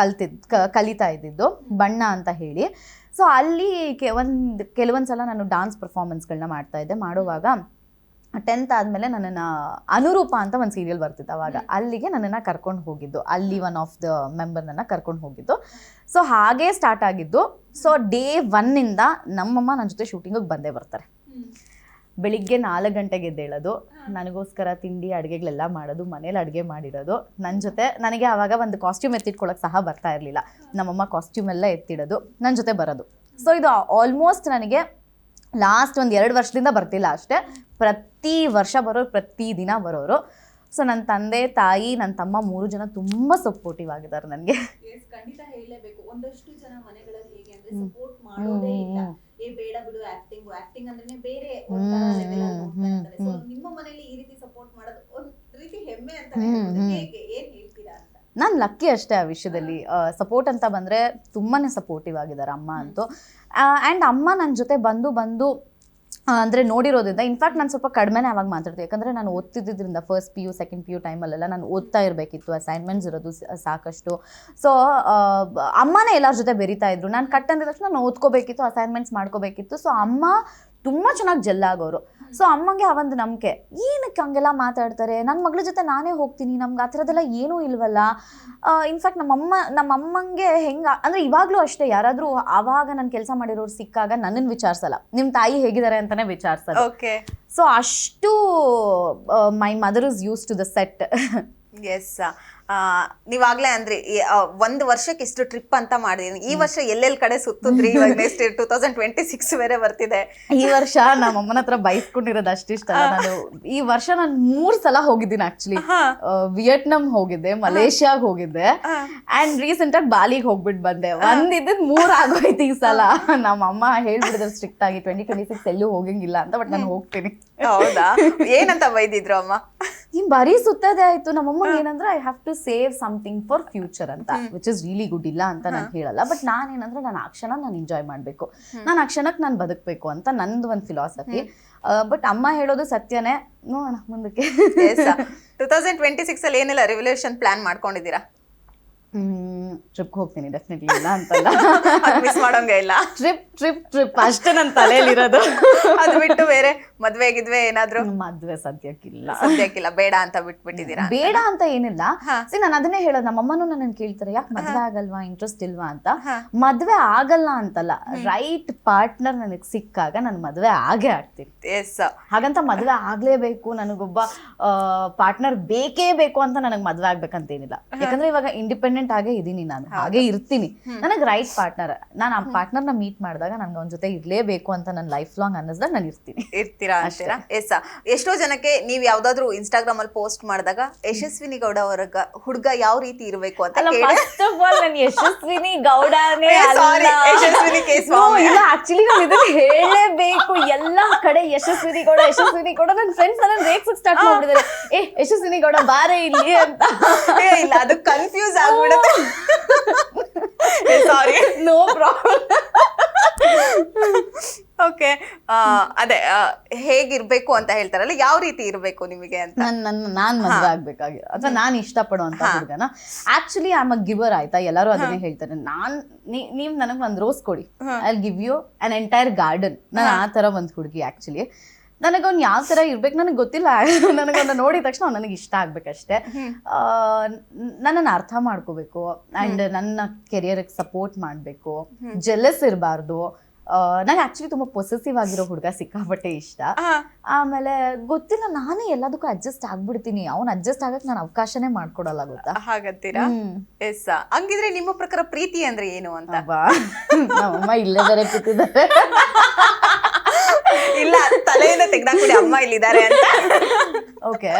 ಕಲಿತಾ ಇದ್ದಿದ್ದು, ಬಣ್ಣ ಅಂತ ಹೇಳಿ. ಸೊ ಅಲ್ಲಿ ಕೆಲವೊಂದು ಸಲ ನಾನು ಡಾನ್ಸ್ ಪರ್ಫಾರ್ಮೆನ್ಸ್ಗಳನ್ನ ಮಾಡ್ತಾಯಿದ್ದೆ. ಮಾಡುವಾಗ 10th ಆದಮೇಲೆ ನನ್ನನ್ನು ಅನುರೂಪ ಅಂತ ಒಂದು ಸೀರಿಯಲ್ ಬರ್ತಿತ್ತು ಅವಾಗ, ಅಲ್ಲಿಗೆ ನನ್ನನ್ನು ಕರ್ಕೊಂಡು ಹೋಗಿದ್ದು. ಅಲ್ಲಿ ಒನ್ ಆಫ್ ದ ಮೆಂಬರ್ನನ್ನು ಕರ್ಕೊಂಡು ಹೋಗಿದ್ದು. ಸೊ ಹಾಗೇ ಸ್ಟಾರ್ಟ್ ಆಗಿದ್ದು. ಸೊ ಡೇ 1ಇಂದ ನಮ್ಮಮ್ಮ ನನ್ನ ಜೊತೆ ಶೂಟಿಂಗಿಗೆ ಬಂದೇ ಬರ್ತಾರೆ. ಬೆಳಿಗ್ಗೆ 4 ಗಂಟೆಗೆ ಎದ್ದೇಳೋದು, ನನಗೋಸ್ಕರ ತಿಂಡಿ ಅಡುಗೆಗಳೆಲ್ಲ ಮಾಡೋದು, ಮನೇಲಿ ಅಡುಗೆ ಮಾಡಿರೋದು ನನ್ನ ಜೊತೆ. ನನಗೆ ಆವಾಗ ಒಂದು ಕಾಸ್ಟ್ಯೂಮ್ ಎತ್ತಿಟ್ಕೊಳ್ಳೋಕೆ ಸಹ ಬರ್ತಾ ಇರಲಿಲ್ಲ. ನಮ್ಮಮ್ಮ ಕಾಸ್ಟ್ಯೂಮ್ ಎಲ್ಲ ಎತ್ತಿಡೋದು, ನನ್ನ ಜೊತೆ ಬರೋದು. ಸೊ ಇದು ಆಲ್ಮೋಸ್ಟ್ ನನಗೆ ಲಾಸ್ಟ್ ಒಂದು 2 ವರ್ಷದಿಂದ ಬರ್ತಿಲ್ಲ ಅಷ್ಟೇ. ಪ್ರತಿ ವರ್ಷ ಬರೋರು, ಪ್ರತಿ ದಿನ ಬರೋರು. ಸೊ ನನ್ನ ತಂದೆ ತಾಯಿ, ನನ್ನ ತಮ್ಮ 3 ಜನ ತುಂಬ ಸಪೋರ್ಟಿವ್ ಆಗಿದ್ದಾರೆ ನನಗೆ. ಖಂಡಿತ ಹೇಳಲೇಬೇಕು. ಒಂದಷ್ಟು ಜನ ಮನೆಗಳಲ್ಲಿ ಹೇಗೆ ಅಂದ್ರೆ ಸಪೋರ್ಟ್ ಮಾಡೋದೇ ಇಲ್ಲ, ಬೇಡ ಬಿಡು ಆಕ್ಟಿಂಗ್ ಅಂದ್ರೆ ಬೇರೆ ನಿಮ್ಮ ಮನೆಯಲ್ಲಿ ಈ ರೀತಿ ಸಪೋರ್ಟ್ ಮಾಡೋದು ಒಂದ್ ರೀತಿ ಹೆಮ್ಮೆ ಅಂತ. ಹೇಗೆ ಏನ್ ಹೇಳ್ತೀರಾ ಅಂತ? ನಾನು ಲಕ್ಕಿ ಅಷ್ಟೇ ಆ ವಿಷಯದಲ್ಲಿ. ಸಪೋರ್ಟ್ ಅಂತ ಬಂದರೆ ತುಂಬಾ ಸಪೋರ್ಟಿವ್ ಆಗಿದ್ದಾರೆ ಅಮ್ಮ ಅಂತೂ. ಆ್ಯಂಡ್ ಅಮ್ಮ ನನ್ನ ಜೊತೆ ಬಂದು ಅಂದರೆ ನೋಡಿರೋದ್ರಿಂದ, ಇನ್ಫ್ಯಾಕ್ಟ್ ನಾನು ಸ್ವಲ್ಪ ಕಡಿಮೆನೇ ಆವಾಗ ಮಾತಾಡ್ತೀನಿ. ಯಾಕಂದರೆ ನಾನು ಓದ್ತಿದ್ದರಿಂದ ಫಸ್ಟ್ PU ಸೆಕೆಂಡ್ PU ಟೈಮಲ್ಲೆಲ್ಲ ನಾನು ಓದ್ತಾ ಇರಬೇಕಿತ್ತು, ಅಸೈನ್ಮೆಂಟ್ಸ್ ಇರೋದು ಸಾಕಷ್ಟು. ಸೊ ಅಮ್ಮನೇ ಎಲ್ಲರ ಜೊತೆ ಬೆರೀತಾ ಇದ್ರು. ನಾನು ಕಟ್ ಅಂದಿದ ತಕ್ಷಣ ನಾನು ಓದ್ಕೋಬೇಕಿತ್ತು, ಅಸೈನ್ಮೆಂಟ್ಸ್ ಮಾಡ್ಕೋಬೇಕಿತ್ತು. ಸೊ ಅಮ್ಮ ತುಂಬ ಚೆನ್ನಾಗಿ ಜೆಲ್ಲಾಗೋರು. ಸೊ ಅಮ್ಮಂಗೆ ಆ ಒಂದು ನಂಬಿಕೆ, ಏನಕ್ಕೆ ಹಂಗೆಲ್ಲ ಮಾತಾಡ್ತಾರೆ, ನನ್ನ ಮಗಳ ಜೊತೆ ನಾನೇ ಹೋಗ್ತೀನಿ, ನಮ್ಗೆ ಆ ಥರದ್ದೆಲ್ಲ ಏನೂ ಇಲ್ವಲ್ಲ. ಇನ್ಫ್ಯಾಕ್ಟ್ ನಮ್ಮಮ್ಮಂಗೆ ಹೆಂಗೆ ಅಂದರೆ ಇವಾಗಲೂ ಅಷ್ಟೇ, ಯಾರಾದರೂ ಆವಾಗ ನಾನು ಕೆಲಸ ಮಾಡಿರೋರು ಸಿಕ್ಕಾಗ ನನ್ನನ್ನು ವಿಚಾರಿಸಲ್ಲ, ನಿಮ್ಮ ತಾಯಿ ಹೇಗಿದ್ದಾರೆ ಅಂತಲೇ ವಿಚಾರಿಸಲ್ಲ. ಓಕೆ. ಸೊ ಅಷ್ಟು my mother is used to the set. Yes. ನೀವಾಗ್ಲೇ ಅಂದ್ರಿ ಒಂದು ವರ್ಷಕ್ಕೆ ಇಷ್ಟು ಟ್ರಿಪ್ ಅಂತ ಮಾಡಿದೀನಿ. ಈ ವರ್ಷ ಎಲ್ಲೆಲ್ಲಿ ಕಡೆ ಸುತ್ತಿದ್ರಿ? ಇವಾಗ ನೆಕ್ಸ್ಟ್ 2026 ಬೇರೆ ಬರ್ತಿದೆ. ಈ ವರ್ಷ ನಮ್ಮ ಅಮ್ಮನ ಹತ್ರ ಬೈಸ್ಕೊಂಡಿರೋದು ಅಷ್ಟಿಷ್ಟ. ನಾನು ಈ ವರ್ಷ ನಾನು 3 ಸಲ ಹೋಗಿದ್ದೀನಿ ಆಕ್ಚುಲಿ. ವಿಯೆಟ್ನಾಂ ಹೋಗಿದ್ದೆ, ಮಲೇಷ್ಯಾಗ ಹೋಗಿದ್ದೆ, ಅಂಡ್ ರೀಸೆಂಟ್ ಆಗಿ ಬಾಲಿಗೆ ಹೋಗ್ಬಿಟ್ಟು ಬಂದೆ. ಒಂದಿದ್ದು 3 ಆಗೋಯ್ತು ಈ ಸಲ. ನಮ್ಮ ಅಮ್ಮ ಹೇಳ್ಬಿಡಿದ್ರು ಸ್ಟ್ರಿಕ್ಟ್ ಆಗಿ 2026 ಎಲ್ಲೂ ಹೋಗಂಗಿಲ್ಲ ಅಂತ. ಬಟ್ ನಾನು ಹೋಗ್ತೀನಿ. ಹೌದಾ? ಏನಂತ ಬೈದಿದ್ರು ಅಮ್ಮ? ಈ ಬರೀ ಸುತ್ತದೇ ಆಯ್ತು. ನಮ್ಮಮ್ಮ ಏನಂದ್ರೆ I have to save something for future ಅಂತ, ವಿಚ್ ಇಸ್ ರಿಯಲಿ ಗುಡ್. ಇಲ್ಲ ಅಂತ ನಾನು ಹೇಳಲ್ಲ. ಬಟ್ ನಾನೇನಂದ್ರೆ ನಾನು ಆ ಕ್ಷಣ ನಾನು ಎಂಜಾಯ್ ಮಾಡ್ಬೇಕು, ನಾನು ಆ ಕ್ಷಣಕ್ಕೆ ನಾನು ಬದುಕಬೇಕು ಅಂತ ನಂದು ಒಂದು ಫಿಲಾಸಫಿ. ಬಟ್ ಅಮ್ಮ ಹೇಳೋದು ಸತ್ಯನೇ. ನೋಡೋಣ ಮುಂದಕ್ಕೆ. 2026 ಅಲ್ಲಿ ಏನೆಲ್ಲ ರೆವಲ್ಯೂಷನ್ ಪ್ಲಾನ್ ಮಾಡ್ಕೊಂಡಿದ್ದೀರಾ? ಟ್ರಿಪ್ ಹೋಗ್ತೀನಿ ಡೆಫಿನೆಟ್ಲಿ, ಇಲ್ಲ ಅಂತಲ್ಲ. ಮಿಸ್ ಮಾಡೋಂಗೆ ಇಲ್ಲ. ಟ್ರಿಪ್ ಅಷ್ಟೇ ನನ್ನ ತಲೆಯಲ್ಲಿರೋದು. ಅದು ಬಿಟ್ಟು ಬೇರೆ ಮದ್ವೆ ಗಿದ್ವೆ ಏನಾದ್ರು? ಮದ್ವೆ ಸದ್ಯಕ್ಕಿಲ್ಲ ಬೇಡ ಅಂತ ಬಿಟ್ಬಿಟ್ಟಿದ್ದೀರಾ? ಬೇಡ ಅಂತ ಏನಿಲ್ಲ. ನಾನು ಅದನ್ನೇ ಹೇಳೋದು. ನಮ್ಮಮ್ಮನೂ ನನ್ನ ಕೇಳ್ತಾರೆ ಯಾಕೆ ಮದ್ವೆ ಆಗಲ್ವಾ, ಇಂಟ್ರೆಸ್ಟ್ ಇಲ್ವಾ ಅಂತ. ಮದ್ವೆ ಆಗಲ್ಲ ಅಂತಲ್ಲ, ರೈಟ್ ಪಾರ್ಟ್ನರ್ ನನಗೆ ಸಿಕ್ಕಾಗ ನಾನು ಮದ್ವೆ ಆಗೇ ಆಗ್ತೀನಿ. ಎಸ್. ಹಾಗಂತ ಮದ್ವೆ ಆಗ್ಲೇಬೇಕು, ನನಗೊಬ್ಬ ಪಾರ್ಟ್ನರ್ ಬೇಕೇ ಬೇಕು ಅಂತ ನನಗೆ ಮದ್ವೆ ಆಗ್ಬೇಕಂತೇನಿಲ್ಲ. ಯಾಕಂದ್ರೆ ಇವಾಗ ಇಂಡಿಪೆಂಡೆಂಟ್ ಆಗೇ ಇದೀನಿ, ನಾನು ಹಾಗೆ ಇರ್ತೀನಿ. ನನಗೆ ರೈಟ್ ಪಾರ್ಟ್ನರ್, ನಾನು ಆ ಪಾರ್ಟ್ನರ್ನ ಮೀಟ್ ಮಾಡಿದಾಗ ನನ್ಗೆ ಅವ್ನ ಜೊತೆ ಇರ್ಲೇಬೇಕು ಅಂತ ನನ್ನ ಲೈಫ್ ಲಾಂಗ್ ಅನ್ನಿಸ್ದಾಗ ನಾನು ಇರ್ತೀರಾ ಅಂತೀರಾ? ಎಸ್. ಎಷ್ಟೋ ಜನಕ್ಕೆ ನೀವ್ ಯಾವ್ದಾದ್ರು ಇನ್ಸ್ಟಾಗ್ರಾಮ್ ಅಲ್ಲಿ ಪೋಸ್ಟ್ ಮಾಡಿದಾಗ ಯಶಸ್ವಿನಿ ಗೌಡ ಅವರ ಹುಡುಗ ಯಾವ ರೀತಿ ಇರ್ಬೇಕು ಅಂತ ಫಸ್ಟ್ ಆಫ್ ಆಲ್ ನಾನು ಯಶಸ್ವಿನಿ ಗೌಡನೇ ಯಶಸ್ವಿನಿ ಕೇಸ್ ಇಲ್ಲ. ಆಕ್ಚುಲಿ ನಾನು ಇದನ್ನ ಹೇಳಲೇಬೇಕು. ಎಲ್ಲಾ ಕಡೆ ಯಶಸ್ವಿನಿ ಗೌಡ ನನ್ನ ಫ್ರೆಂಡ್ಸ್ ನನ್ನ ರೇಕ್ಸ್ ಸ್ಟಾರ್ಟ್ ಮಾಡ್ಬಿಟ್ಟಿದ್ದಾರೆ. ಯಶಸ್ವಿನಿ ಗೌಡ ಬಾರೇ ಇಲ್ಲಿ ಅಂತ. ಇಲ್ಲ, ಅದು ಕನ್ಫ್ಯೂಸ್ ಆಗ್ಬಿಡುತ್ತೆ. ಸಾರಿ, ನೋ ಪ್ರಾಬ್ಲಮ್. ಓಕೆ. ಅದೇ ಹೇಗಿರ್ಬೇಕು ಅಂತ ಹೇಳ್ತಾರಲ್ಲ, ಯಾವ ರೀತಿ ಇರ್ಬೇಕು ನಿಮಗೆ ಅಂತ? ನಾನ್ ಮದ್ವೆ ಆಗ್ಬೇಕಾಗಿ ಅಥವಾ ನಾನ್ ಇಷ್ಟಪಡುವಂತ ಹುಡುಗನ. Actually I am a giver, ಆಯ್ತಾ? ಎಲ್ಲರೂ ಅದನ್ನೇ ಹೇಳ್ತಾರೆ. ನೀವ್ ನನಗ್ ಒಂದ್ ರೋಸ್ ಕೊಡಿ, I will give you an entire garden. ನಾನು ಆ ತರ ಒಂದ್ ಹುಡುಗಿ. ಆಕ್ಚುಲಿ ನನಗೊಂದು ಯಾವ ತರ ಇರ್ಬೇಕು ನನಗೆ ಗೊತ್ತಿಲ್ಲ. ನನಗೊಂದು ನೋಡಿದ ತಕ್ಷಣ ಅವ್ನು ನನಗೆ ಇಷ್ಟ ಆಗ್ಬೇಕಷ್ಟೇ. ನನ್ನನ್ನು ಅರ್ಥ ಮಾಡ್ಕೋಬೇಕು ಅಂಡ್ ನನ್ನ ಕೆರಿಯರ್ಗೆ ಸಪೋರ್ಟ್ ಮಾಡಬೇಕು. ಜೆಲಸ್ ಇರಬಾರ್ದು. ನಂಗೆ ಆಕ್ಚುಲಿ ತುಂಬಾ ಪೊಸೆಸಿವ್ ಆಗಿರೋ ಹುಡುಗ ಸಿಕ್ಕಾಪಟ್ಟೆ ಇಷ್ಟ. ಆಮೇಲೆ ಗೊತ್ತಿಲ್ಲ, ನಾನೇ ಎಲ್ಲದಕ್ಕೂ ಅಡ್ಜಸ್ಟ್ ಆಗ್ಬಿಡ್ತೀನಿ. ಅವ್ನು ಅಡ್ಜಸ್ಟ್ ಆಗಕ್ ನಾನು ಅವಕಾಶನೇ ಮಾಡ್ಕೊಡಲ್ಲ, ಗೊತ್ತಾ? ಹಾಗಂತೀರಾ? ಎಸ್. ಹಂಗಿದ್ರೆ ನಿಮ್ಮ ಪ್ರಕಾರ ಪ್ರೀತಿ ಅಂದ್ರೆ ಏನು ಅಂತ? ನಮ್ಮಮ್ಮ ಇಲ್ಲೇ ಬೇರೆ ಕೂತಿದ್ದಾರೆ. ಇಲ್ಲ, ತಲೆಯಿಂದ ತೆಗ್ದಾಕ್ಬಿಡಿ, ಅಮ್ಮ ಇಲ್ಲಿದ್ದಾರೆ ಅಂತ. ಓಕೆ,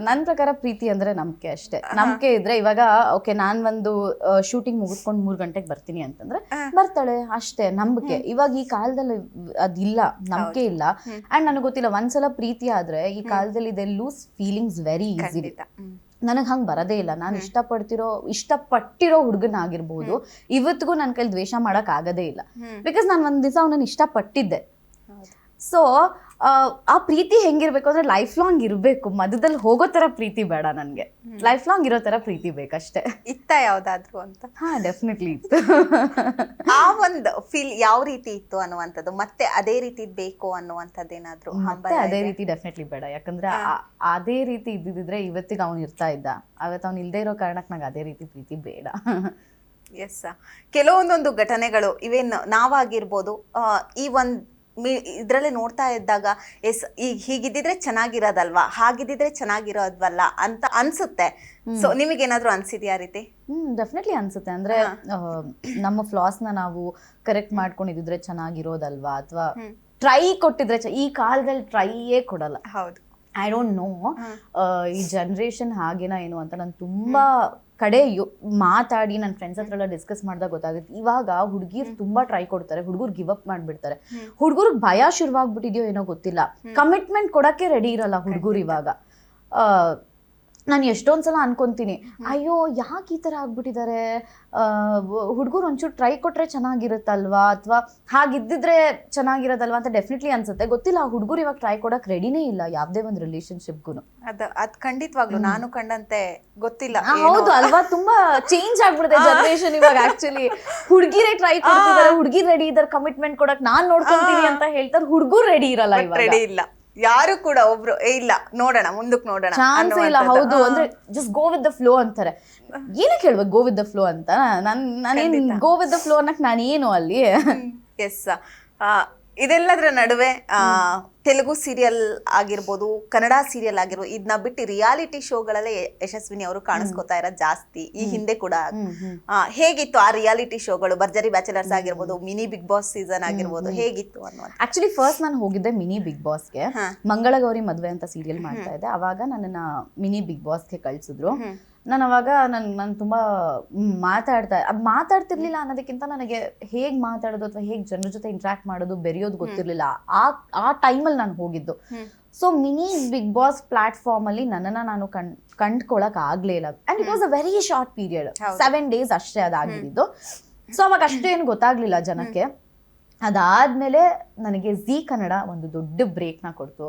ನನ್ನ ಪ್ರಕಾರ ಪ್ರೀತಿ ಅಂದ್ರೆ ನಂಬಿಕೆ ಅಷ್ಟೇ. ನಂಬಿಕೆ ಇದ್ರೆ, ಇವಾಗ ಓಕೆ ನಾನು ಒಂದು ಶೂಟಿಂಗ್ ಮುಗಿಸ್ಕೊಂಡು 3 ಗಂಟೆಗೆ ಬರ್ತೀನಿ ಅಂತಂದ್ರೆ ಬರ್ತಾಳೆ ಅಷ್ಟೇ, ನಂಬಿಕೆ. ಇವಾಗ ಈ ಕಾಲದಲ್ಲಿ ಅದಿಲ್ಲ, ನಂಬಿಕೆ ಇಲ್ಲ. ಅಂಡ್ ನನಗೆ ಗೊತ್ತಿಲ್ಲ, ಒಂದ್ಸಲ ಪ್ರೀತಿ ಆದ್ರೆ ಈ ಕಾಲದಲ್ಲಿ ದೆ ಲೂಸ್ ಫೀಲಿಂಗ್ಸ್ ವೆರಿ ಈಸಿಲಿ. ನನಗೆ ಹಂಗೆ ಬರೋದೇ ಇಲ್ಲ. ನಾನು ಇಷ್ಟಪಟ್ಟಿರೋ ಹುಡುಗನಾಗಿರ್ಬೋದು, ಇವತ್ತಿಗೂ ನನ್ನ ಕೈಲಿ ದ್ವೇಷ ಮಾಡಕ್ ಆಗದೇ ಇಲ್ಲ. ಬಿಕಾಸ್ ನಾನು ಒಂದ್ ದಿವಸ ಅವನನ್ನು ಇಷ್ಟಪಟ್ಟಿದ್ದೆ. ಸೊ ಆ ಪ್ರೀತಿ ಹೆಂಗಿರ್ಬೇಕು ಅಂದ್ರೆ ಲೈಫ್ ಲಾಂಗ್ ಇರಬೇಕು. ಮಧ್ಯದಲ್ಲಿ ಹೋಗೋ ತರ ಪ್ರೀತಿ ಬೇಡ ನನಗೆ, ಲೈಫ್ ಲಾಂಗ್ ಇರೋ ತರ ಪ್ರೀತಿ ಬೇಕಷ್ಟೇ. ಇತ್ತ ಯಾವ್ದಾದ್ರು ಅಂತ? ಹಾ, ಡೆಫಿನೆಟ್ಲಿ ಇತ್ತು. ಆ ಒಂದು ಫೀಲ್ ಯಾವ ರೀತಿ ಇತ್ತು ಅನ್ನುವಂಥದ್ದು, ಮತ್ತೆ ಅದೇ ರೀತಿ ಬೇಕು ಅನ್ನುವಂಥದ್ದು ಏನಾದ್ರು? ಮತ್ತೆ ಅದೇ ರೀತಿ ಡೆಫಿನೆಟ್ಲಿ ಬೇಡ. ಯಾಕಂದ್ರೆ ಅದೇ ರೀತಿ ಇದ್ದಿದ್ರೆ ಇವತ್ತಿಗೆ ಅವ್ನು ಇರ್ತಾ ಇದ್ದ. ಅವತ್ತು ಅವ್ನು ಇಲ್ದೇ ಇರೋ ಕಾರಣಕ್ಕೆ ನಂಗೆ ಅದೇ ರೀತಿ ಪ್ರೀತಿ ಬೇಡ. ಎಸ್. ಕೆಲವೊಂದೊಂದು ಘಟನೆಗಳು ಇವೇನ್ ನಾವಾಗಿರ್ಬೋದು, ಈ ಒಂದು ಇದ್ರಲ್ಲೇ ನೋಡ್ತಾ ಇದ್ದಾಗ ಎಸ್ ಈಗ ಹೀಗಿದ್ದಿದ್ರೆ ಚೆನ್ನಾಗಿರೋದಲ್ವಾ, ಹಾಗಿದ್ದಿದ್ರೆ ಚೆನ್ನಾಗಿರೋದ್ವಲ್ಲ ಅಂತ ಅನ್ಸುತ್ತೆ. ಸೊ ನಿಮಗೇನಾದ್ರೂ ಅನ್ಸಿದ್ಯಾ ರೀತಿ? ಡೆಫಿನೆಟ್ಲಿ ಅನ್ಸುತ್ತೆ. ಅಂದ್ರೆ ನಮ್ಮ ಫ್ಲಾಸ್ನ ನಾವು ಕರೆಕ್ಟ್ ಮಾಡ್ಕೊಂಡಿದ್ರೆ ಚೆನ್ನಾಗಿರೋದಲ್ವಾ, ಅಥವಾ ಟ್ರೈ ಕೊಟ್ಟಿದ್ರೆ. ಈ ಕಾಲದಲ್ಲಿ ಟ್ರೈಯೇ ಕೊಡಲ್ಲ. ಹೌದು, ಐ ಡೋಂಟ್ ನೋ ಈ ಜನ್ರೇಷನ್ ಹಾಗೇನಾ ಏನು ಅಂತ. ನಾನು ತುಂಬಾ ಕಡೆ ಮಾತಾಡಿ ನನ್ನ ಫ್ರೆಂಡ್ಸ್ ಹತ್ರ ಎಲ್ಲ ಡಿಸ್ಕಸ್ ಮಾಡಿದಾಗ ಗೊತ್ತಾಗುತ್ತೆ. ಇವಾಗ ಹುಡುಗಿರು ತುಂಬಾ ಟ್ರೈ ಕೊಡ್ತಾರೆ, ಹುಡುಗರು ಗಿವ್ ಅಪ್ ಮಾಡ್ಬಿಡ್ತಾರೆ. ಹುಡುಗರಿಗೆ ಭಯ ಶುರುವಾಗ್ಬಿಟ್ಟಿದ್ಯೋ ಏನೋ ಗೊತ್ತಿಲ್ಲ, ಕಮಿಟ್ಮೆಂಟ್ ಕೊಡಕ್ಕೆ ರೆಡಿ ಇರಲ್ಲ ಹುಡುಗರು ಇವಾಗ. ನಾನು ಎಷ್ಟೊಂದ್ಸಲ ಅನ್ಕೊಂತೀನಿ, ಅಯ್ಯೋ ಯಾಕೆ ಈ ಥರ ಆಗ್ಬಿಟ್ಟಿದ್ದಾರೆ, ಹುಡುಗರು ಒಂಚೂರು ಟ್ರೈ ಕೊಟ್ರೆ ಚೆನ್ನಾಗಿರುತ್ತಲ್ವಾ, ಅಥವಾ ಹಾಗಿದ್ದಿದ್ರೆ ಚೆನ್ನಾಗಿರೋದಲ್ವಾ ಅಂತ ಡೆಫಿನೆಟ್ಲಿ ಅನ್ಸುತ್ತೆ. ಗೊತ್ತಿಲ್ಲ, ಹುಡುಗರು ಇವಾಗ ಟ್ರೈ ಕೊಡಕ್ ರೆಡಿನೇ ಇಲ್ಲ ಯಾವುದೇ ಒಂದು ರಿಲೇಶನ್ಶಿಪ್ಗೂ. ಅದ್ ಖಂಡಿತವಾಗ್ಲು ನಾನು ಕಂಡಂತೆ ಗೊತ್ತಿಲ್ಲ. ಹೌದು ಅಲ್ವಾ, ತುಂಬಾ ಚೇಂಜ್ ಆಗ್ಬಿಡುತ್ತೆ ಜನರೇಷನ್ ಇವಾಗ. ಆಕ್ಚುಲಿ ಹುಡುಗಿರೇ ಟ್ರೈ ಕೊಡ್ತಿದ್ದಾರೆ, ಹುಡುಗಿ ರೆಡಿ ಇದ್ದಾರೆ ಕಮಿಟ್ಮೆಂಟ್ ಕೊಡಕ್, ನಾನ್ ನೋಡ್ಕೊಂತೀನಿ ಅಂತ ಹೇಳ್ತಾರೆ. ಹುಡುಗರು ರೆಡಿ ಇರಲ್ಲ, ಇವಾಗ ರೆಡಿ ಇಲ್ಲ ಯಾರು ಕೂಡ. ಒಬ್ರು ಇಲ್ಲ ನೋಡೋಣ, ಮುಂದಕ್ಕೆ ನೋಡೋಣ, ಚಾನ್ಸ್ ಇಲ್ಲ. ಹೌದು, ಅಂದ್ರೆ just go with the flow ಅಂತಾರೆ. ಏನಕ್ಕೆ ಹೇಳ್ಬೇಕು ಗೋ ವಿತ್ ದ ಫ್ಲೋ ಅಂತ? ನಾನೇನ್ ಗೋ ವಿತ್ ದ ಫ್ಲೋ ಅನ್ನಕ್ ನಾನೇನು ಅಲ್ಲಿ? ಎಸ್. ಇದೆಲ್ಲದರ ನಡುವೆ ತೆಲುಗು ಸೀರಿಯಲ್ ಆಗಿರ್ಬೋದು, ಕನ್ನಡ ಸೀರಿಯಲ್ ಆಗಿರ್ಬೋದು, ಇದನ್ನ ಬಿಟ್ಟು ರಿಯಾಲಿಟಿ ಶೋಗಳಲ್ಲೇ ಯಶಸ್ವಿನಿ ಅವರು ಕಾಣಿಸ್ಕೊತಾ ಇರೋದು ಜಾಸ್ತಿ. ಈ ಹಿಂದೆ ಕೂಡ ಹೇಗಿತ್ತು ಆ ರಿಯಾಲಿಟಿ ಶೋಗಳು? ಭರ್ಜರಿ ಬ್ಯಾಚಲರ್ಸ್ ಆಗಿರ್ಬೋದು, ಮಿನಿ ಬಿಗ್ ಬಾಸ್ ಸೀಸನ್ ಆಗಿರ್ಬೋದು, ಹೇಗಿತ್ತು ಅನ್ನೋದು? ಆಕ್ಚುಲಿ ಫಸ್ಟ್ ನಾನು ಹೋಗಿದ್ದೆ ಮಿನಿ ಬಿಗ್ ಬಾಸ್ಗೆ. ಮಂಗಳಗೌರಿ ಮದ್ವೆ ಅಂತ ಸೀರಿಯಲ್ ಮಾಡ್ತಾ ಇದ್ದೆ. ಅವಾಗ ನನ್ನನ್ನ ಮಿನಿ ಬಿಗ್ ಬಾಸ್ಗೆ ಕಳ್ಸಿದ್ರು. ನಾನು ಅವಾಗ ನಾನು ತುಂಬಾ ಮಾತಾಡ್ತಿರ್ಲಿಲ್ಲ ಅನ್ನೋದಕ್ಕಿಂತ ನನಗೆ ಹೇಗ್ ಮಾತಾಡೋದು ಅಥವಾ ಹೇಗ್ ಜನರ ಜೊತೆ ಇಂಟ್ರಾಕ್ಟ್ ಮಾಡೋದು, ಬೆರೆಯೋದು ಗೊತ್ತಿರ್ಲಿಲ್ಲ. ಆ ಟೈಮಲ್ಲಿ ನಾನು ಹೋಗಿದ್ದು. So mini Bigg Boss platform ಅಲ್ಲಿ ನನ್ನನ್ನ ನಾನು ಕಂಡ್ಕೊಳಕ್ ಆಗ್ಲೇ ಇಲ್ಲ. And it was a very short period, 7 days ಅಷ್ಟೇ ಅದಾಗಿದ್ದು. ಸೊ ಅವಾಗ ಅಷ್ಟೇನು ಗೊತ್ತಾಗ್ಲಿಲ್ಲ ಜನಕ್ಕೆ. ಅದಾದ್ಮೇಲೆ ನನಗೆ ಝೀ ಕನ್ನಡ ಒಂದು ದೊಡ್ಡ ಬ್ರೇಕ್ನ ಕೊಡ್ತು.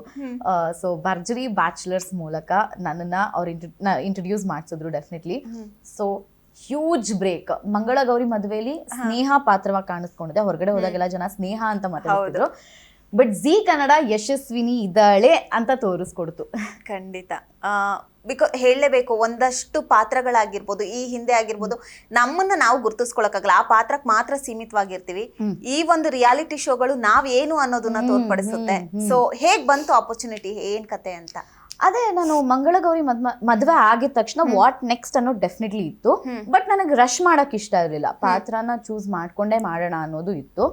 ಸೊ ಭರ್ಜರಿ ಬ್ಯಾಚಲರ್ಸ್ ಮೂಲಕ ನನ್ನನ್ನ ಅವ್ರು ಇಂಟ್ರೊಡ್ಯೂಸ್ ಮಾಡಿಸಿದ್ರು definitely. So huge break. Mangalagowri ಮದುವೆಯಲ್ಲಿ ಸ್ನೇಹ ಪಾತ್ರವಾಗಿ ಕಾಣಿಸ್ಕೊಂಡಿದೆ. ಹೊರಗಡೆ ಹೋದಾಗೆಲ್ಲ ಜನ ಸ್ನೇಹ ಅಂತ ಮಾತಾಡ್ತಿದ್ರು. ಬಟ್ ಝೀ ಕನ್ನಡ ಯಶಸ್ವಿನಿ ಇದ್ದಾಳೆ ಅಂತ ತೋರಿಸ್ಕೊಡ್ತು. ಖಂಡಿತ. ಹೇಳಲೇಬೇಕು, ಒಂದಷ್ಟು ಪಾತ್ರಗಳಾಗಿರ್ಬೋದು, ಈ ಹಿಂದೆ ಆಗಿರ್ಬೋದು, ನಮ್ಮನ್ನ ನಾವು ಗುರ್ತಿಸ್ಕೊಳಕ್ಕಾಗಲ್ಲ. ಆ ಪಾತ್ರಕ್ಕೆ ಮಾತ್ರ ಸೀಮಿತವಾಗಿರ್ತೀವಿ. ಈ ಒಂದು ರಿಯಾಲಿಟಿ ಶೋಗಳು ನಾವೇನು ಅನ್ನೋದನ್ನ ತೋರ್ಪಡಿಸುತ್ತೆ. ಸೊ ಹೇಗ್ ಬಂತು ಆಪರ್ಚುನಿಟಿ, ಏನ್ ಕತೆ ಅಂತ? ಅದೇ ನಾನು ಮಂಗಳಗೌರಿ ಮದ್ವೆ ಆಗಿದ ತಕ್ಷಣ ವಾಟ್ ನೆಕ್ಸ್ಟ್ ಅನ್ನೋದು ಡೆಫಿನೆಟ್ಲಿ ಇತ್ತು. ಬಟ್ ನನಗೆ ರಶ್ ಮಾಡಕ್ ಇಷ್ಟ ಇರಲಿಲ್ಲ. ಪಾತ್ರನ ಚೂಸ್ ಮಾಡ್ಕೊಂಡೇ ಮಾಡೋಣ ಅನ್ನೋದು ಇತ್ತು.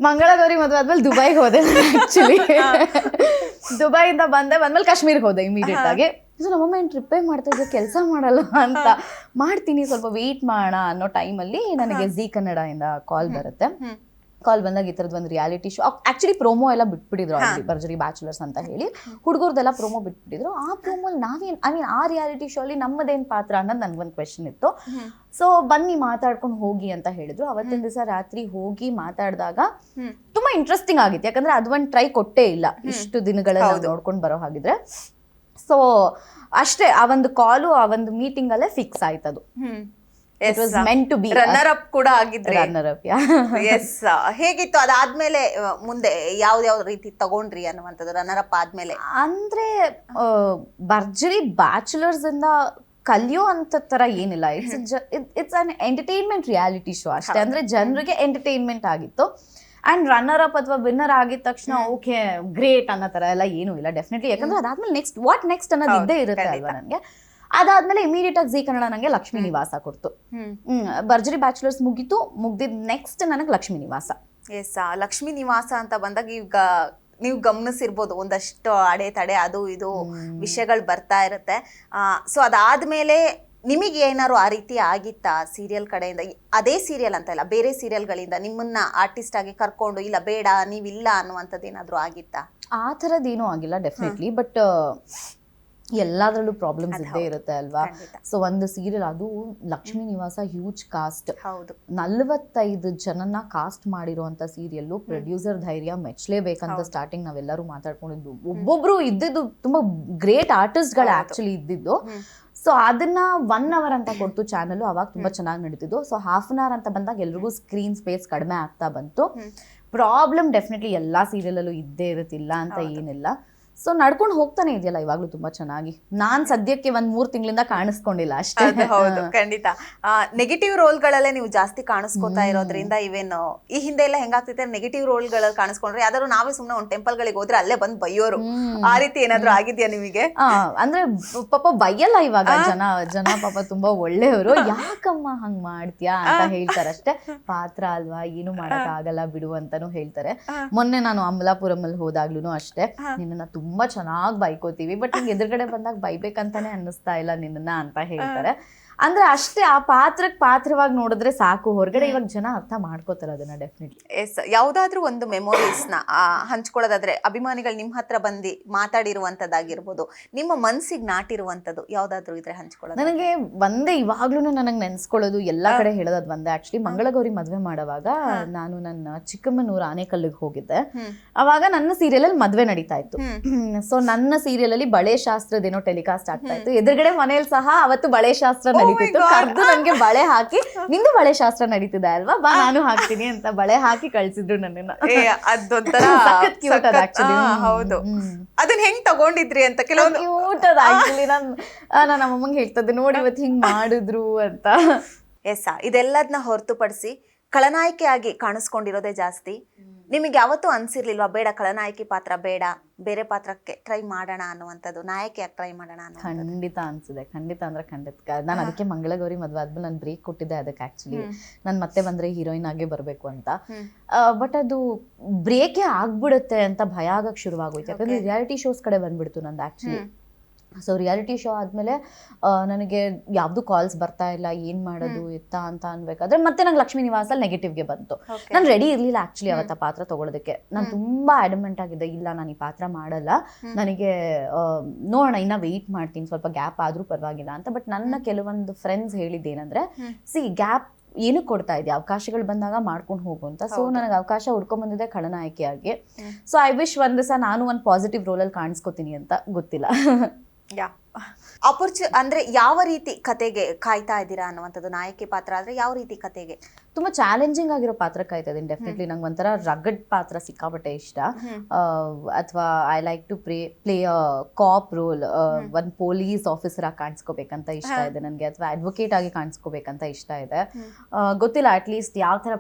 ಮಂಗಳಗೌರಿ ಮದುವೆ ಆದ್ಮೇಲೆ ದುಬೈಗೆ ಹೋದೆ. ಆಕ್ಚುಲಿ ದುಬೈಯಿಂದ ಬಂದ್ಮೇಲೆ ಕಾಶ್ಮೀರ್ಗೆ ಹೋದೆ ಇಮಿಡಿಯೇಟ್ ಆಗಿ. ಸೊ ನಮ್ಮಮ್ಮ ಏನು ಟ್ರಿಪ್ಪೇ ಮಾಡ್ತಾ ಇದ್ದೆ, ಕೆಲಸ ಮಾಡಲ್ಲ ಅಂತ. ಮಾಡ್ತೀನಿ, ಸ್ವಲ್ಪ ವೆಯ್ಟ್ ಮಾಡೋಣ ಅನ್ನೋ ಟೈಮಲ್ಲಿ ನನಗೆ ಝೀ ಕನ್ನಡ ಇಂದ ಕಾಲ್ ಬರುತ್ತೆ. ಕಾಲ್ ಬಂದಾಗ ಈ ಥರದ್ದು ಒಂದು ರಿಯಾಲಿಟಿ ಶೋ, ಆಕ್ಚುಲಿ ಪ್ರೋಮೋ ಎಲ್ಲ ಬಿಟ್ಬಿಟ್ಟಿದ್ರು ಆಲ್ರೆಡಿ, ಭರ್ಜರಿ ಬ್ಯಾಚಲರ್ಸ್ ಅಂತ ಹೇಳಿ ಹುಡುಗರ್ದೆಲ್ಲ ಪ್ರೋಮೋ ಬಿಟ್ಬಿಟ್ಟಿದ್ರು. ಆ ಪ್ರೋಮೋಲಿ ಆ ರಿಯಾಲಿಟಿ ಶೋ ಅಲ್ಲಿ ನಮ್ಮದೇನ್ ಪಾತ್ರ ಅನ್ನೋದು ನನ್ಗೊಂದು ಕ್ವೆಶನ್ ಇತ್ತು. ಸೊ ಬನ್ನಿ ಮಾತಾಡ್ಕೊಂಡು ಹೋಗಿ ಅಂತ ಹೇಳಿದ್ರು. ಅವತ್ತಿನ ದಿವಸ ರಾತ್ರಿ ಹೋಗಿ ಮಾತಾಡಿದಾಗ ತುಂಬಾ ಇಂಟ್ರೆಸ್ಟಿಂಗ್ ಆಗಿತ್ತು. ಯಾಕಂದ್ರೆ ಅದು ಒಂದು ಟ್ರೈ ಕೊಟ್ಟೇ ಇಲ್ಲ ಇಷ್ಟು ದಿನಗಳಲ್ಲಿ ನೋಡ್ಕೊಂಡು ಬರೋ ಹಾಗಿದ್ರೆ. ಸೊ ಅಷ್ಟೇ, ಆ ಒಂದು ಕಾಲು, ಆ ಒಂದು ಮೀಟಿಂಗ್ ಅಲ್ಲೇ fix ಆಯ್ತದು. It was meant to be. Runner up ಕೂಡ ಆಗಿದ್ರಿ. Runner up, yeah. Yes. ಹೇಗಿತ್ತು ಅದಾದ್ಮೇಲೆ ಮುಂದೆ ಯಾವ ರೀತಿ ತಗೊಂಡ್ರಿ ಅನ್ನುವಂಥದ್ದು ರನ್ನರ್ ಅಪ್ ಆದ್ಮೇಲೆ? ಅಂದ್ರೆ ಭರ್ಜರಿ ಬ್ಯಾಚಲರ್ಸ್ ಇಂದ ಕಲಿಯೋ ಅಂತ ತರ ಏನಿಲ್ಲ. It's an entertainment reality show ಅಷ್ಟೇ. ಅಂದ್ರೆ ಜನರಿಗೆ ಎಂಟರ್ಟೈನ್ಮೆಂಟ್ ಆಗಿತ್ತು. ಅಂಡ್ ರನ್ನರ್ ಅಪ್ ಅಥವಾ ವಿನ್ನರ್ ಆಗಿದ ತಕ್ಷಣ ಓಕೆ ಗ್ರೇಟ್ ಅನ್ನೋ ತರ ಎಲ್ಲ ಏನೂ ಇಲ್ಲ ಡೆಫಿನೆಟ್ಲಿ. ಯಾಕಂದ್ರೆ ಅದಾದ್ಮೇಲೆ ನೆಕ್ಸ್ಟ್ ಅನ್ನೋದು ಇದ್ದೇ ಇರುತ್ತೆ ಅಲ್ವಾ ನನಗೆ. ಅದಾದ್ಮೇಲೆ ಇಮಿಡಿಯೇಟ್ ಆಗಿ ಝೀ ಕನ್ನಡ ನಂಗೆ ಲಕ್ಷ್ಮೀ ನಿವಾಸ ಕೊಡ್ತು. ಭರ್ಜರಿ ಬ್ಯಾಚಲರ್ಸ್ ಮುಗಿದಿದ್ ನೆಕ್ಸ್ಟ್ ನನಗೆ ಲಕ್ಷ್ಮೀ ನಿವಾಸ. ಎಸ್, ಲಕ್ಷ್ಮೀ ನಿವಾಸ ಅಂತ ಬಂದಾಗ ಈಗ ನೀವು ಗಮನಿಸಿರ್ಬೋದು, ಒಂದಷ್ಟು ಅಡೆತಡೆ ಅದು ಇದು ವಿಷಯಗಳು ಬರ್ತಾ ಇರುತ್ತೆ. ಸೊ ಅದಾದ್ಮೇಲೆ ನಿಮಗೆ ಏನಾದ್ರು ಆ ರೀತಿ ಆಗಿತ್ತಾ ಸೀರಿಯಲ್ ಕಡೆಯಿಂದ? ಅದೇ ಸೀರಿಯಲ್ ಅಂತ ಇಲ್ಲ, ಬೇರೆ ಸೀರಿಯಲ್ಗಳಿಂದ ನಿಮ್ಮನ್ನ ಆರ್ಟಿಸ್ಟ್ ಆಗಿ ಕರ್ಕೊಂಡು ಇಲ್ಲ ಬೇಡ ನೀವಿಲ್ಲ ಅನ್ನುವಂಥದ್ದು ಏನಾದ್ರು ಆಗಿತ್ತಾ? ಆ ಥರದ್ದೇನೂ ಆಗಿಲ್ಲ ಡೆಫಿನೆಟ್ಲಿ. ಬಟ್ ಎಲ್ಲಾದ್ರಲ್ಲೂ ಪ್ರಾಬ್ಲಮ್ಸ್ ಇದ್ದೇ ಇರುತ್ತೆ ಅಲ್ವಾ. ಸೊ ಒಂದು ಸೀರಿಯಲ್, ಅದು ಲಕ್ಷ್ಮೀ ನಿವಾಸ ಹ್ಯೂಜ್ ಕಾಸ್ಟ್, 45 ಜನನ ಕಾಸ್ಟ್ ಮಾಡಿರುವಂತ ಸೀರಿಯಲ್. ಪ್ರೊಡ್ಯೂಸರ್ ಧೈರ್ಯ ಮೆಚ್ಚಲೇಬೇಕಂತ ಸ್ಟಾರ್ಟಿಂಗ್ ನಾವೆಲ್ಲರೂ ಮಾತಾಡ್ಕೊಂಡಿದ್ದು. ಒಬ್ಬೊಬ್ರು ಇದ್ದಿದ್ದು ತುಂಬಾ ಗ್ರೇಟ್ ಆರ್ಟಿಸ್ಟ್ ಗಳು ಆಕ್ಚುಲಿ ಇದ್ದಿದ್ದು. ಸೊ ಅದನ್ನ 1 hour ಅಂತ ಕೊಡ್ತು ಚಾನಲ್. ಅವಾಗ ತುಂಬಾ ಚೆನ್ನಾಗಿ ನಡೀತಿದ್ದು. ಸೊ ½ hour ಅಂತ ಬಂದಾಗ ಎಲ್ರಿಗೂ ಸ್ಕ್ರೀನ್ ಸ್ಪೇಸ್ ಕಡಿಮೆ ಆಗ್ತಾ ಬಂತು. ಪ್ರಾಬ್ಲಮ್ ಡೆಫಿನೆಟ್ಲಿ ಎಲ್ಲಾ ಸೀರಿಯಲ್ ಅಲ್ಲೂ ಇದ್ದೇ ಇರುತ್ತಿಲ್ಲ ಅಂತ ಏನಿಲ್ಲ. ಸೊ ನಡ್ಕೊಂಡು ಹೋಗ್ತಾನೆ ಇದೆಯಲ್ಲ ಇವಾಗ್ಲೂ ತುಂಬಾ ಚೆನ್ನಾಗಿ. ನಾನ್ ಸದ್ಯಕ್ಕೆ 1-3 ತಿಂಗಳಿಂದ ಕಾಣಿಸ್ಕೊಂಡಿಲ್ಲ ಅಷ್ಟೇ. ಹೌದು, ಖಂಡಿತ. ನೆಗೆಟಿವ್ ರೋಲ್ಗಳಲ್ಲೇ ನೀವು ಜಾಸ್ತಿ ಕಾಣಿಸ್ಕೊತಾ ಇರೋದ್ರಿಂದ ಇವೇನು ಈ ಹಿಂದೆ ಎಲ್ಲ ಹೆಂಗಾಗ್ತೈತೆ, ನೆಗೆಟಿವ್ ರೋಲ್ಗಳಲ್ಲಿ ಕಾಣಿಸ್ಕೊಂಡ್ರೆ ಯಾವ್ದಾದ್ರು ನಾವೇ ಸುಮ್ನೆ ಒಂದ್ ಟೆಂಪಲ್ ಗಳಿಗೆ ಹೋದ್ರೆ ಅಲ್ಲೇ ಬಂದ್ ಬೈಯೋರು, ಆ ರೀತಿ ಏನಾದ್ರು ಆಗಿದ್ಯಾ ನಿಮಗೆ? ಅಂದ್ರೆ ಪಾಪ ಬೈಯಲ್ಲ ಇವಾಗ ಜನ ಪಾಪ ತುಂಬಾ ಒಳ್ಳೆಯವರು. ಯಾಕಮ್ಮ ಹಂಗ್ ಮಾಡ್ತೀಯಾ ಅಂತ ಹೇಳ್ತಾರಷ್ಟೇ. ಪಾತ್ರ ಅಲ್ವಾ, ಏನು ಮಾಡಕ್ ಆಗಲ್ಲ ಬಿಡು ಅಂತಾನು ಹೇಳ್ತಾರೆ. ಮೊನ್ನೆ ನಾನು ಅಮಲಾಪುರಮಲ್ಲಿ ಹೋದಾಗ್ಲೂ ಅಷ್ಟೇ, ನಿನ್ನ ತುಂಬಾ ಚೆನ್ನಾಗಿ ಬೈಕೋತೀವಿ, ಬಟ್ ನಿಂಗೆ ಎದುರುಗಡೆ ಬಂದಾಗ ಬೈಬೇಕಂತಾನೆ ಅನ್ನಿಸ್ತಾ ಇಲ್ಲ ನಿನ್ನ ಅಂತ ಹೇಳ್ತಾರೆ. ಅಂದ್ರೆ ಅಷ್ಟೇ, ಆ ಪಾತ್ರವಾಗಿ ನೋಡಿದ್ರೆ ಸಾಕು. ಹೊರಗಡೆ ಇವಾಗ ಜನ ಅರ್ಥ ಮಾಡ್ಕೋತಾರೆ ಅದನ್ನ ಡೆಫಿನೆಟ್ಲಿ. ಎಸ್, ಯಾವ್ದಾದ್ರು ಒಂದು ಮೆಮೊರೀಸ್ ನ ಹಂಚ್ಕೊಳ್ಳೋದಾದ್ರೆ, ಅಭಿಮಾನಿಗಳು ನಿಮ್ ಹತ್ರ ಬಂದು ಮಾತಾಡಿರುವಂತದ್ದಾಗಿರ್ಬೋದು, ನಿಮ್ಮ ಮನ್ಸಿಗೆ ನಾಟಿರುವಂತದ್ದು ಯಾವ್ದಾದ್ರು ಇದ್ರೆ ಹಂಚ್ಕೊಳ್ಳೋದು. ನನಗೆ ಒಂದೇ ಇವಾಗ್ಲೂ ನನಗೆ ನೆನ್ಸ್ಕೊಳ್ಳೋದು, ಎಲ್ಲಾ ಕಡೆ ಹೇಳೋದ್ ಒಂದೇ. ಆಕ್ಚುಲಿ ಮಂಗಳಗೌರಿ ಮದ್ವೆ ಮಾಡುವಾಗ ನಾನು ನನ್ನ ಚಿಕ್ಕಮ್ಮನೂರು ಆನೆಕಲ್ಲಿಗೆ ಹೋಗಿದ್ದೆ. ಅವಾಗ ನನ್ನ ಸೀರಿಯಲ್ ಅಲ್ಲಿ ಮದ್ವೆ ನಡೀತಾ ಇತ್ತು. ಸೊ ನನ್ನ ಸೀರಿಯಲ್ ಅಲ್ಲಿ ಬಳೆ ಶಾಸ್ತ್ರದೇನೋ ಟೆಲಿಕಾಸ್ಟ್ ಆಗ್ತಾ ಇತ್ತು. ಎದುರುಗಡೆ ಮನೇಲಿ ಸಹ ಅವತ್ತು ಬಳೆ ಶಾಸ್ತ್ರ ನಡೀತಿತ್ತು. ಕರ್ದು ನಂಗೆ ಬಳೆ ಹಾಕಿ, ನಿಂದು ಬಳೆ ಶಾಸ್ತ್ರ ನಡೀತಿದೆ ಅಲ್ವಾ, ಬಾ ನಾನು ಹಾಕ್ತೀನಿ ಅಂತ ಬಳೆ ಹಾಕಿ ಕಳ್ಸಿದ್ರು ನನ್ನನ್ನ. ಅದೊಂಥರ ಸಖತ್ ಕ್ಯೂಟ್ ಅದ ಆಕ್ಚುಲಿ. ಹೌದು, ಅದನ್ನ ಹೆಂಗ್ ತಗೊಂಡಿದ್ರಿ ಅಂತ ಕೆಲವೊಂದು ಕ್ಯೂಟ್ ಅದ ಆಕ್ಚುಲಿ. ನಾನು ನಮ್ಮಮ್ಮಂಗೆ ಹೇಳ್ತದೆ, ನೋಡಿ ಇವತ್ತು ಹಿಂಗ್ ಮಾಡಿದ್ರು ಅಂತ. ಎಸ್, ಇದೆಲ್ಲದನ್ನ ಹೊರತುಪಡಿಸಿ ಖಳನಾಯಕಿಯಾಗಿ ಕಾಣಿಸ್ಕೊಂಡಿರೋದೇ ಜಾಸ್ತಿ. ನಿಮಗೆ ಯಾವತ್ತೂ ಅನ್ಸಿರ್ಲಿಲ್ವಾ ಬೇಡ ಖಳನಾಯಕಿ ಪಾತ್ರ ಬೇಡ, ಬೇರೆ ಪಾತ್ರಕ್ಕೆ ಟ್ರೈ ಮಾಡೋಣ ಅನ್ನುವಂಥದ್ದು, ನಾಯಕಿಯಾಗಿ ಟ್ರೈ ಮಾಡೋಣ ಅನ್ನೋ? ಖಂಡಿತ ಅನ್ಸಿದೆ, ಖಂಡಿತ ಅಂದ್ರೆ ಖಂಡಿತ. ನಾನು ಅದಕ್ಕೆ ಮಂಗಳಗೌರಿ ಮದುವೆ ಆದ್ಮೇಲೆ ನಾನು ಬ್ರೇಕ್ ಕೊಟ್ಟಿದ್ದೆ ಅದಕ್ಕೆ. ಆಕ್ಚುಲಿ ನಾನು ಮತ್ತೆ ಬಂದ್ರೆ ಹೀರೋಯಿನ್ ಆಗೇ ಬರಬೇಕು ಅಂತ. ಬಟ್ ಅದು ಬ್ರೇಕೇ ಆಗ್ಬಿಡುತ್ತೆ ಅಂತ ಭಯ ಆಗಕ್ಕೆ ಶುರುವಾಗೋಯ್ತು. ಯಾಕಂದ್ರೆ ರಿಯಾಲಿಟಿ ಶೋಸ್ ಕಡೆ ಬಂದ್ಬಿಡ್ತು ನಂದು ಆಕ್ಚುಲಿ. ಸೊ ರಿಯಾಲಿಟಿ ಶೋ ಆದಮೇಲೆ ನನಗೆ ಯಾವುದು ಕಾಲ್ಸ್ ಬರ್ತಾ ಇಲ್ಲ, ಏನು ಮಾಡೋದು ಎತ್ತ ಅಂತ ಅನ್ಬೇಕಾದ್ರೆ ಮತ್ತೆ ನಂಗೆ ಲಕ್ಷ್ಮೀ ನಿವಾಸಲ್ಲಿ ನೆಗೆಟಿವ್ಗೆ ಬಂತು. ನಾನು ರೆಡಿ ಇರಲಿಲ್ಲ ಆ್ಯಕ್ಚುಲಿ ಅವತ್ತ ಪಾತ್ರ ತೊಗೊಳೋದಕ್ಕೆ. ನಾನು ತುಂಬ ಅಡಮೆಂಟ್ ಆಗಿದ್ದೆ, ಇಲ್ಲ ನಾನು ಈ ಪಾತ್ರ ಮಾಡಲ್ಲ, ನನಗೆ ನೋಡೋಣ ಇನ್ನು ವೆಯ್ಟ್ ಮಾಡ್ತೀನಿ, ಸ್ವಲ್ಪ ಗ್ಯಾಪ್ ಆದರೂ ಪರವಾಗಿಲ್ಲ ಅಂತ. ಬಟ್ ನನ್ನ ಕೆಲವೊಂದು ಫ್ರೆಂಡ್ಸ್ ಹೇಳಿದ್ದೇನೆಂದರೆ, ಗ್ಯಾಪ್ ಏನಕ್ಕೆ ಕೊಡ್ತಾ ಇದೆಯಾ, ಅವಕಾಶಗಳು ಬಂದಾಗ ಮಾಡ್ಕೊಂಡು ಹೋಗು ಅಂತ. ಸೊ ನನಗೆ ಅವಕಾಶ ಹುಡ್ಕೊಂಡ್ ಬಂದಿದೆ ಖಳನಾಯಕಿಯಾಗಿ. ಸೊ ಐ ವಿಶ್ ಒಂದ್ ದಿವಸ ನಾನು ಒಂದು ಪಾಸಿಟಿವ್ ರೋಲಲ್ಲಿ ಕಾಣಿಸ್ಕೋತೀನಿ ಅಂತ, ಗೊತ್ತಿಲ್ಲ. ಅಂದ್ರೆ ಯಾವ ರೀತಿ ಕತೆಗೆ ಕಾಯ್ತಾ ಇದ್ದೀರಾ ಅನ್ನುವಂಥದ್ದು? ನಾಯಕಿ ಪಾತ್ರ ಆದ್ರೆ ಯಾವ ರೀತಿ ಕತೆಗೆ? ತುಂಬಾ ಚಾಲೆಂಜಿಂಗ್ ಆಗಿರೋ ಪಾತ್ರ ಕಾಯ್ತಾ ಇದೀನಿ ಡೆಫಿನೆಟ್ಲಿ. ನಂಗೆ ಒಂಥರ ರಗಡ್ ಪಾತ್ರ ಸಿಕ್ಕಾಪಟ್ಟೆ ಇಷ್ಟ. ಅಥವಾ I like to play a cop role, ಒಂದು ಪೊಲೀಸ್ ಆಫೀಸರ್ ಆಗಿ ಕಾಣಿಸ್ಕೋಬೇಕಂತ ಇಷ್ಟ ಇದೆ ನನಗೆ, ಅಥವಾ ಅಡ್ವೊಕೇಟ್ ಆಗಿ ಕಾಣಿಸ್ಕೋಬೇಕಂತ ಇಷ್ಟ ಇದೆ. ಗೊತ್ತಿಲ್ಲ, ಅಟ್ಲೀಸ್ಟ್ ಯಾವ ತರ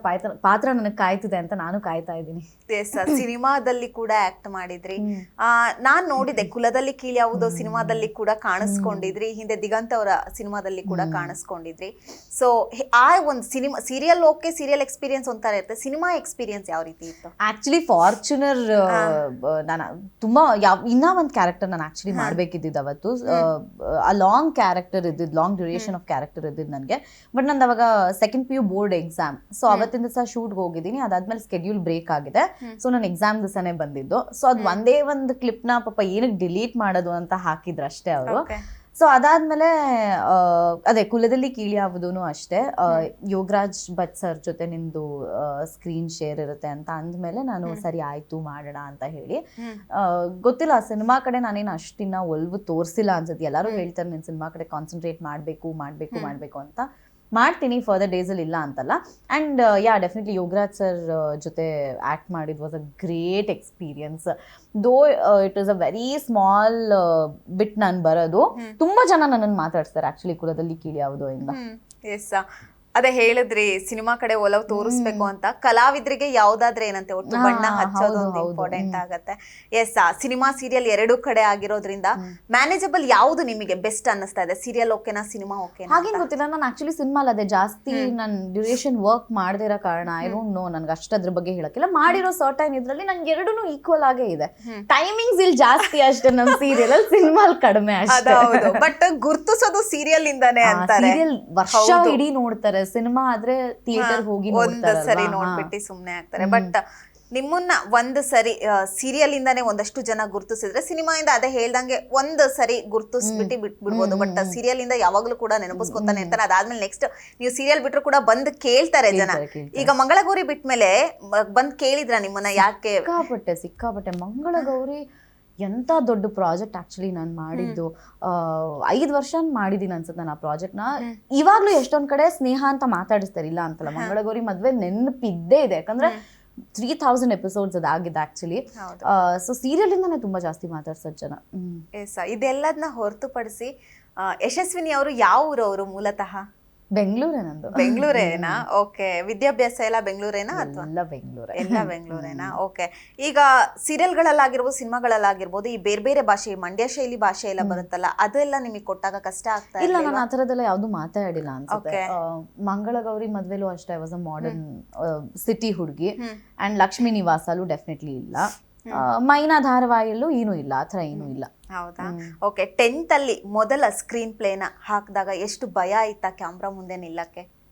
ಪಾತ್ರ ನನಗೆ ಕಾಯ್ತಿದೆ ಅಂತ ನಾನು ಕಾಯ್ತಾ ಇದ್ದೀನಿ. ಸಿನಿಮಾದಲ್ಲಿ ಕೂಡ ಆಕ್ಟ್ ಮಾಡಿದ್ರಿ, ನಾನ್ ನೋಡಿದೆ ಕುಲದಲ್ಲಿ ಕೀಳು ಯಾವುದೋ ಸಿನಿಮಾದಲ್ಲಿ ಕೂಡ ಕಾಣಿಸ್ಕೊಂಡಿದ್ರಿ, ಹಿಂದೆ ದಿಗಂತ್ ಅವರ ಸಿನಿಮಾದಲ್ಲಿ ಕೂಡ ಕಾಣಿಸ್ಕೊಂಡಿದ್ರಿ. ಸೊ ಆ ಒಂದು ಸೀರಿಯಲ್ ಓಕೆ, ಸೀರಿಯಲ್ ಎಕ್ಸ್ಪೀರಿಯನ್ಸ್ ಒಂಥರ ಇರುತ್ತೆ, ಸಿನಿಮಾ ಎಕ್ಸ್ಪೀರಿಯನ್ಸ್ ಯಾವ ರೀತಿ ಇತ್ತು? ಆಕ್ಚುಲಿ ಫಾರ್ಚುನರ್ ನಾನು ತುಂಬಾ ಇನ್ನ ಒಂದು ಕ್ಯಾರೆಕ್ಟರ್ ನಾನು ಆಕ್ಚುಲಿ ಮಾಡ್ಬೇಕಿದ್ದಿದ್ದು ಅವತ್ತು. ಆ ಲಾಂಗ್ ಕ್ಯಾರೆಕ್ಟರ್ ಇದ್ದಿದ್ದು, ಲಾಂಗ್ ಡ್ಯೂರೇಷನ್ ಆಫ್ ಕ್ಯಾರೆಕ್ಟರ್ ಇದ್ದಿದ್ದು ನನಗೆ. ಬಟ್ ನಂದು ಅವಾಗ second PU board exam. So ಅವತ್ತಿನ ದಿವಸ ಶೂಟ್ಗೆ ಹೋಗಿದ್ದೀನಿ, ಅದಾದ್ಮೇಲೆ ಸ್ಕೆಡ್ಯೂಲ್ ಬ್ರೇಕ್ ಆಗಿದೆ. ಸೊ ನಾನು ಎಕ್ಸಾಮ್ ದಿವಸನೇ ಬಂದಿದ್ದು. ಸೊ ಅದು ಒಂದೇ ಒಂದು ಕ್ಲಿಪ್ನ ಪಾಪ ಏನಕ್ಕೆ ಡಿಲೀಟ್ ಮಾಡೋದು ಅಂತ ಹಾಕಿದ್ರು ಅಷ್ಟೇ ಅವರು. ಸೊ ಅದಾದ್ಮೇಲೆ ಅದೇ ಕುಲದಲ್ಲಿ ಕೀಳು ಯಾವುದೂ ಅಷ್ಟೇ, ಯೋಗರಾಜ್ ಭಟ್ ಸರ್ ಜೊತೆ ನಿಮ್ದು ಸ್ಕ್ರೀನ್ ಶೇರ್ ಇರುತ್ತೆ ಅಂತ ಅಂದ್ಮೇಲೆ ನಾನು ಸರಿ ಆಯ್ತು ಮಾಡೋಣ ಅಂತ ಹೇಳಿ. ಗೊತ್ತಿಲ್ಲ, ಸಿನಿಮಾ ಕಡೆ ನಾನೇನು ಅಷ್ಟಿನ್ನ ಒಲ್ವು ತೋರಿಸಿಲ್ಲ ಅನ್ಸುತ್ತೆ. ಎಲ್ಲರೂ ಹೇಳ್ತಾರೆ ನೀನು ಸಿನಿಮಾ ಕಡೆ ಕಾನ್ಸಂಟ್ರೇಟ್ ಮಾಡಬೇಕು ಅಂತ. ಮಾಡ್ತೀನಿ ಫರ್ದರ್ ಡೇಸಲ್ಲಿ, ಇಲ್ಲ ಅಂತಲ್ಲ. ಆ್ಯಂಡ್ ಡೆಫಿನೆಟ್ಲಿ ಯೋಗರಾಜ್ ಸರ್ ಜೊತೆ ಆ್ಯಕ್ಟ್ ಮಾಡಿದ್ was a great experience. Though it is a very small bit ನಾನು ಬರೋದು, ತುಂಬಾ ಜನ ನನ್ನನ್ನು ಮಾತಾಡ್ತಾರೆ ಆ್ಯಕ್ಚುಲಿ ಕುಲದಲ್ಲಿ ಕೀಳು ಯಾವುದೋ ಇಂದ. ಎಸ್, ಅದೇ ಹೇಳಿದ್ರಿ ಸಿನಿಮಾ ಕಡೆ ಒಲವು ತೋರಿಸ್ಬೇಕು ಅಂತ. ಕಲಾವಿದರಿಗೆ ಯಾವ್ದಾದ್ರೆ ಏನಂತೆ, ಒಟ್ಟು ಬಣ್ಣ ಹಚ್ಚೋದು ಒಂದು ಇಂಪಾರ್ಟೆಂಟ್ ಆಗತ್ತೆ. ಎಸ್, ಸಿನಿಮಾ ಸೀರಿಯಲ್ ಎರಡೂ ಕಡೆ ಆಗಿರೋದ್ರಿಂದ ಮ್ಯಾನೇಜಬಲ್ ಯಾವ್ದು ನಿಮಗೆ ಬೆಸ್ಟ್ ಅನ್ನಿಸ್ತಾ ಇದೆ? ಸೀರಿಯಲ್ ಓಕೆನಾ, ಸಿನಿಮಾ ಓಕೆನಾ? ಹಾಗೇನು ಗೊತ್ತಿಲ್ಲ, ನಾನು ಆಕ್ಚುಲಿ ಸಿನಿಮಾ ಅದೇ ಜಾಸ್ತಿ ನಾನು ಡ್ಯೂರೇಷನ್ ವರ್ಕ್ ಮಾಡದೇ ಇರೋ ಕಾರಣ ಐ ಡೋಂಟ್ ನೋ, ನನ್ಗೆ ಅದ್ರ ಬಗ್ಗೆ ಹೇಳಕ್ಕಿಲ್ಲ. ಮಾಡಿರೋ ಸರ್ಟೈನ್ ಇದ್ರಲ್ಲಿ ನಂಗೆ ಎರಡೂ ಈಕ್ವಲ್ ಆಗೇ ಇದೆ. ಟೈಮಿಂಗ್ಸ್ ಇಲ್ಲಿ ಜಾಸ್ತಿ ಅಷ್ಟೇ ನಮ್ಮ ಸೀರಿಯಲ್ ಅಲ್ಲಿ, ಸಿನಿಮಾ ಕಡಿಮೆ ಅಷ್ಟೇ. ಬಟ್ ಗುರ್ತಿಸೋದು ಸೀರಿಯಲ್ ಇಂದಾನೆ ಅಂತಾರೆ. ಸೀರಿಯಲ್ ವರ್ಷ ಇಡೀ ನೋಡ್ತಾರೆ, ಸಿನಿಮಾ ಆದ್ರೆ ಥಿಯೇಟರ್ ಹೋಗಿ ಒಂದ್ ಸರಿ ನೋಡ್ಬಿಟ್ಟು ಸುಮ್ನೆ ಆಗ್ತಾರೆ. ಬಟ್ ನಿಮ್ಮನ್ನ ಒಂದ್ ಸರಿ ಸೀರಿಯಲ್ ಇಂದಾನೆ ಒಂದಷ್ಟು ಜನ ಗುರ್ತಿಸಿದ್ರೆ, ಸಿನಿಮಾಯಿಂದ ಅದೇ ಹೇಳ್ದಂಗೆ ಒಂದ್ ಸರಿ ಗುರ್ತಿಸ್ಬಿಟ್ಟು ಬಿಟ್ಬಿಡ್ಬೋದು. ಬಟ್ ಸೀರಿಯಲ್ ಇಂದ ಯಾವಾಗ್ಲೂ ಕೂಡ ನೆನಪಿಸ್ಕೊತಾನೆ ಇರ್ತಾರೆ. ಅದಾದ್ಮೇಲೆ ನೆಕ್ಸ್ಟ್ ನೀವು ಸೀರಿಯಲ್ ಬಿಟ್ರು ಕೂಡ ಬಂದ್ ಕೇಳ್ತಾರೆ ಜನ. ಈಗ ಮಂಗಳಗೌರಿ ಬಿಟ್ಮೇಲೆ ಬಂದ್ ಕೇಳಿದ್ರ ನಿಮ್ಮನ್ನ? ಯಾಕೆ? ಸಿಕ್ಕಾಪಟ್ಟೆ ಮಂಗಳಗೌರಿ ಎಂಥ ದೊಡ್ಡ ಪ್ರಾಜೆಕ್ಟ್ ಆಕ್ಚುಲಿ ನಾನು ಮಾಡಿದ್ದು. 5 ವರ್ಷ ಮಾಡಿದ್ದೀನಿ ಅನ್ಸುತ್ತೆ ನಾನು ಆ ಪ್ರಾಜೆಕ್ಟ್ನ. ಇವಾಗ್ಲೂ ಎಷ್ಟೊಂದ್ ಕಡೆ ಸ್ನೇಹ ಅಂತ ಮಾತಾಡಿಸ್ತಾರೆ, ಇಲ್ಲ ಅಂತಲ್ಲ. ಮಂಗಳಗೌರಿ ಮದ್ವೆ ನೆನಪಿದ್ದೇ ಇದೆ, ಯಾಕಂದ್ರೆ 3000 ಎಪಿಸೋಡ್ಸ್ ಅದಾಗಿದೆ ಆಕ್ಚುಲಿ. ಸೊ ಸೀರಿಯಲ್ ಇಂದಾನೆ ತುಂಬಾ ಜಾಸ್ತಿ ಮಾತಾಡ್ಸೋದು ಜನ. ಇದೆಲ್ಲದನ್ನ ಹೊರತುಪಡಿಸಿ ಯಶಸ್ವಿನಿ ಅವರು ಯಾವ ಊರವರು ಮೂಲತಃ? ಬೆಂಗಳೂರೇ ನಂದು. ಬೆಂಗಳೂರೇನಾ? ಓಕೆ. ವಿದ್ಯಾಭ್ಯಾಸ ಎಲ್ಲ ಬೆಂಗಳೂರೇನಾ ಅಥವಾ? ಎಲ್ಲ ಬೆಂಗಳೂರೇನಾ? ಓಕೆ. ಈಗ ಸೀರಿಯಲ್ಗಳಲ್ಲಾಗಿರ್ಬೋದು, ಸಿನಿಮಾಗಳಲ್ಲಾಗಿರ್ಬೋದು, ಈ ಬೇರೆ ಬೇರೆ ಭಾಷೆ, ಮಂಡ್ಯ ಶೈಲಿ ಭಾಷೆ ಎಲ್ಲ ಬರುತ್ತಲ್ಲ, ಅದೆಲ್ಲ ನಿಮಗೆ ಕೊಟ್ಟಾಗ ಕಷ್ಟ ಆಗ್ತಾ ಇಲ್ಲ? ನಾನು ಆ ಥರದ್ದೆಲ್ಲ ಯಾವ್ದು ಮಾತಾಡಿಲ್ಲ ಅನ್ಸುತ್ತೆ. ಮಂಗಳಗೌರಿ ಮದ್ವೆಲೂ ಅಷ್ಟೇ I was a modern city ಹುಡುಗಿ. ಅಂಡ್ ಲಕ್ಷ್ಮೀ ನಿವಾಸಲ್ಲೂ ಡೆಫಿನೆಟ್ಲಿ ಇಲ್ಲ. ಮೈನಾ ಧಾರಾವಾಹಿಯಲ್ಲೂ ಏನೂ ಇಲ್ಲ, ಆ ಥರ ಏನೂ ಇಲ್ಲ. ಹೌದಾ? ಓಕೆ. 10th ಅಲ್ಲಿ ಮೊದಲ ಸ್ಕ್ರೀನ್ ಪ್ಲೇನ ಹಾಕಿದಾಗ ಎಷ್ಟು ಭಯ ಆಯ್ತಾ ಕ್ಯಾಮ್ರಾ ಮುಂದೆ ನಿಲ್ಲಕ್ಕೆ?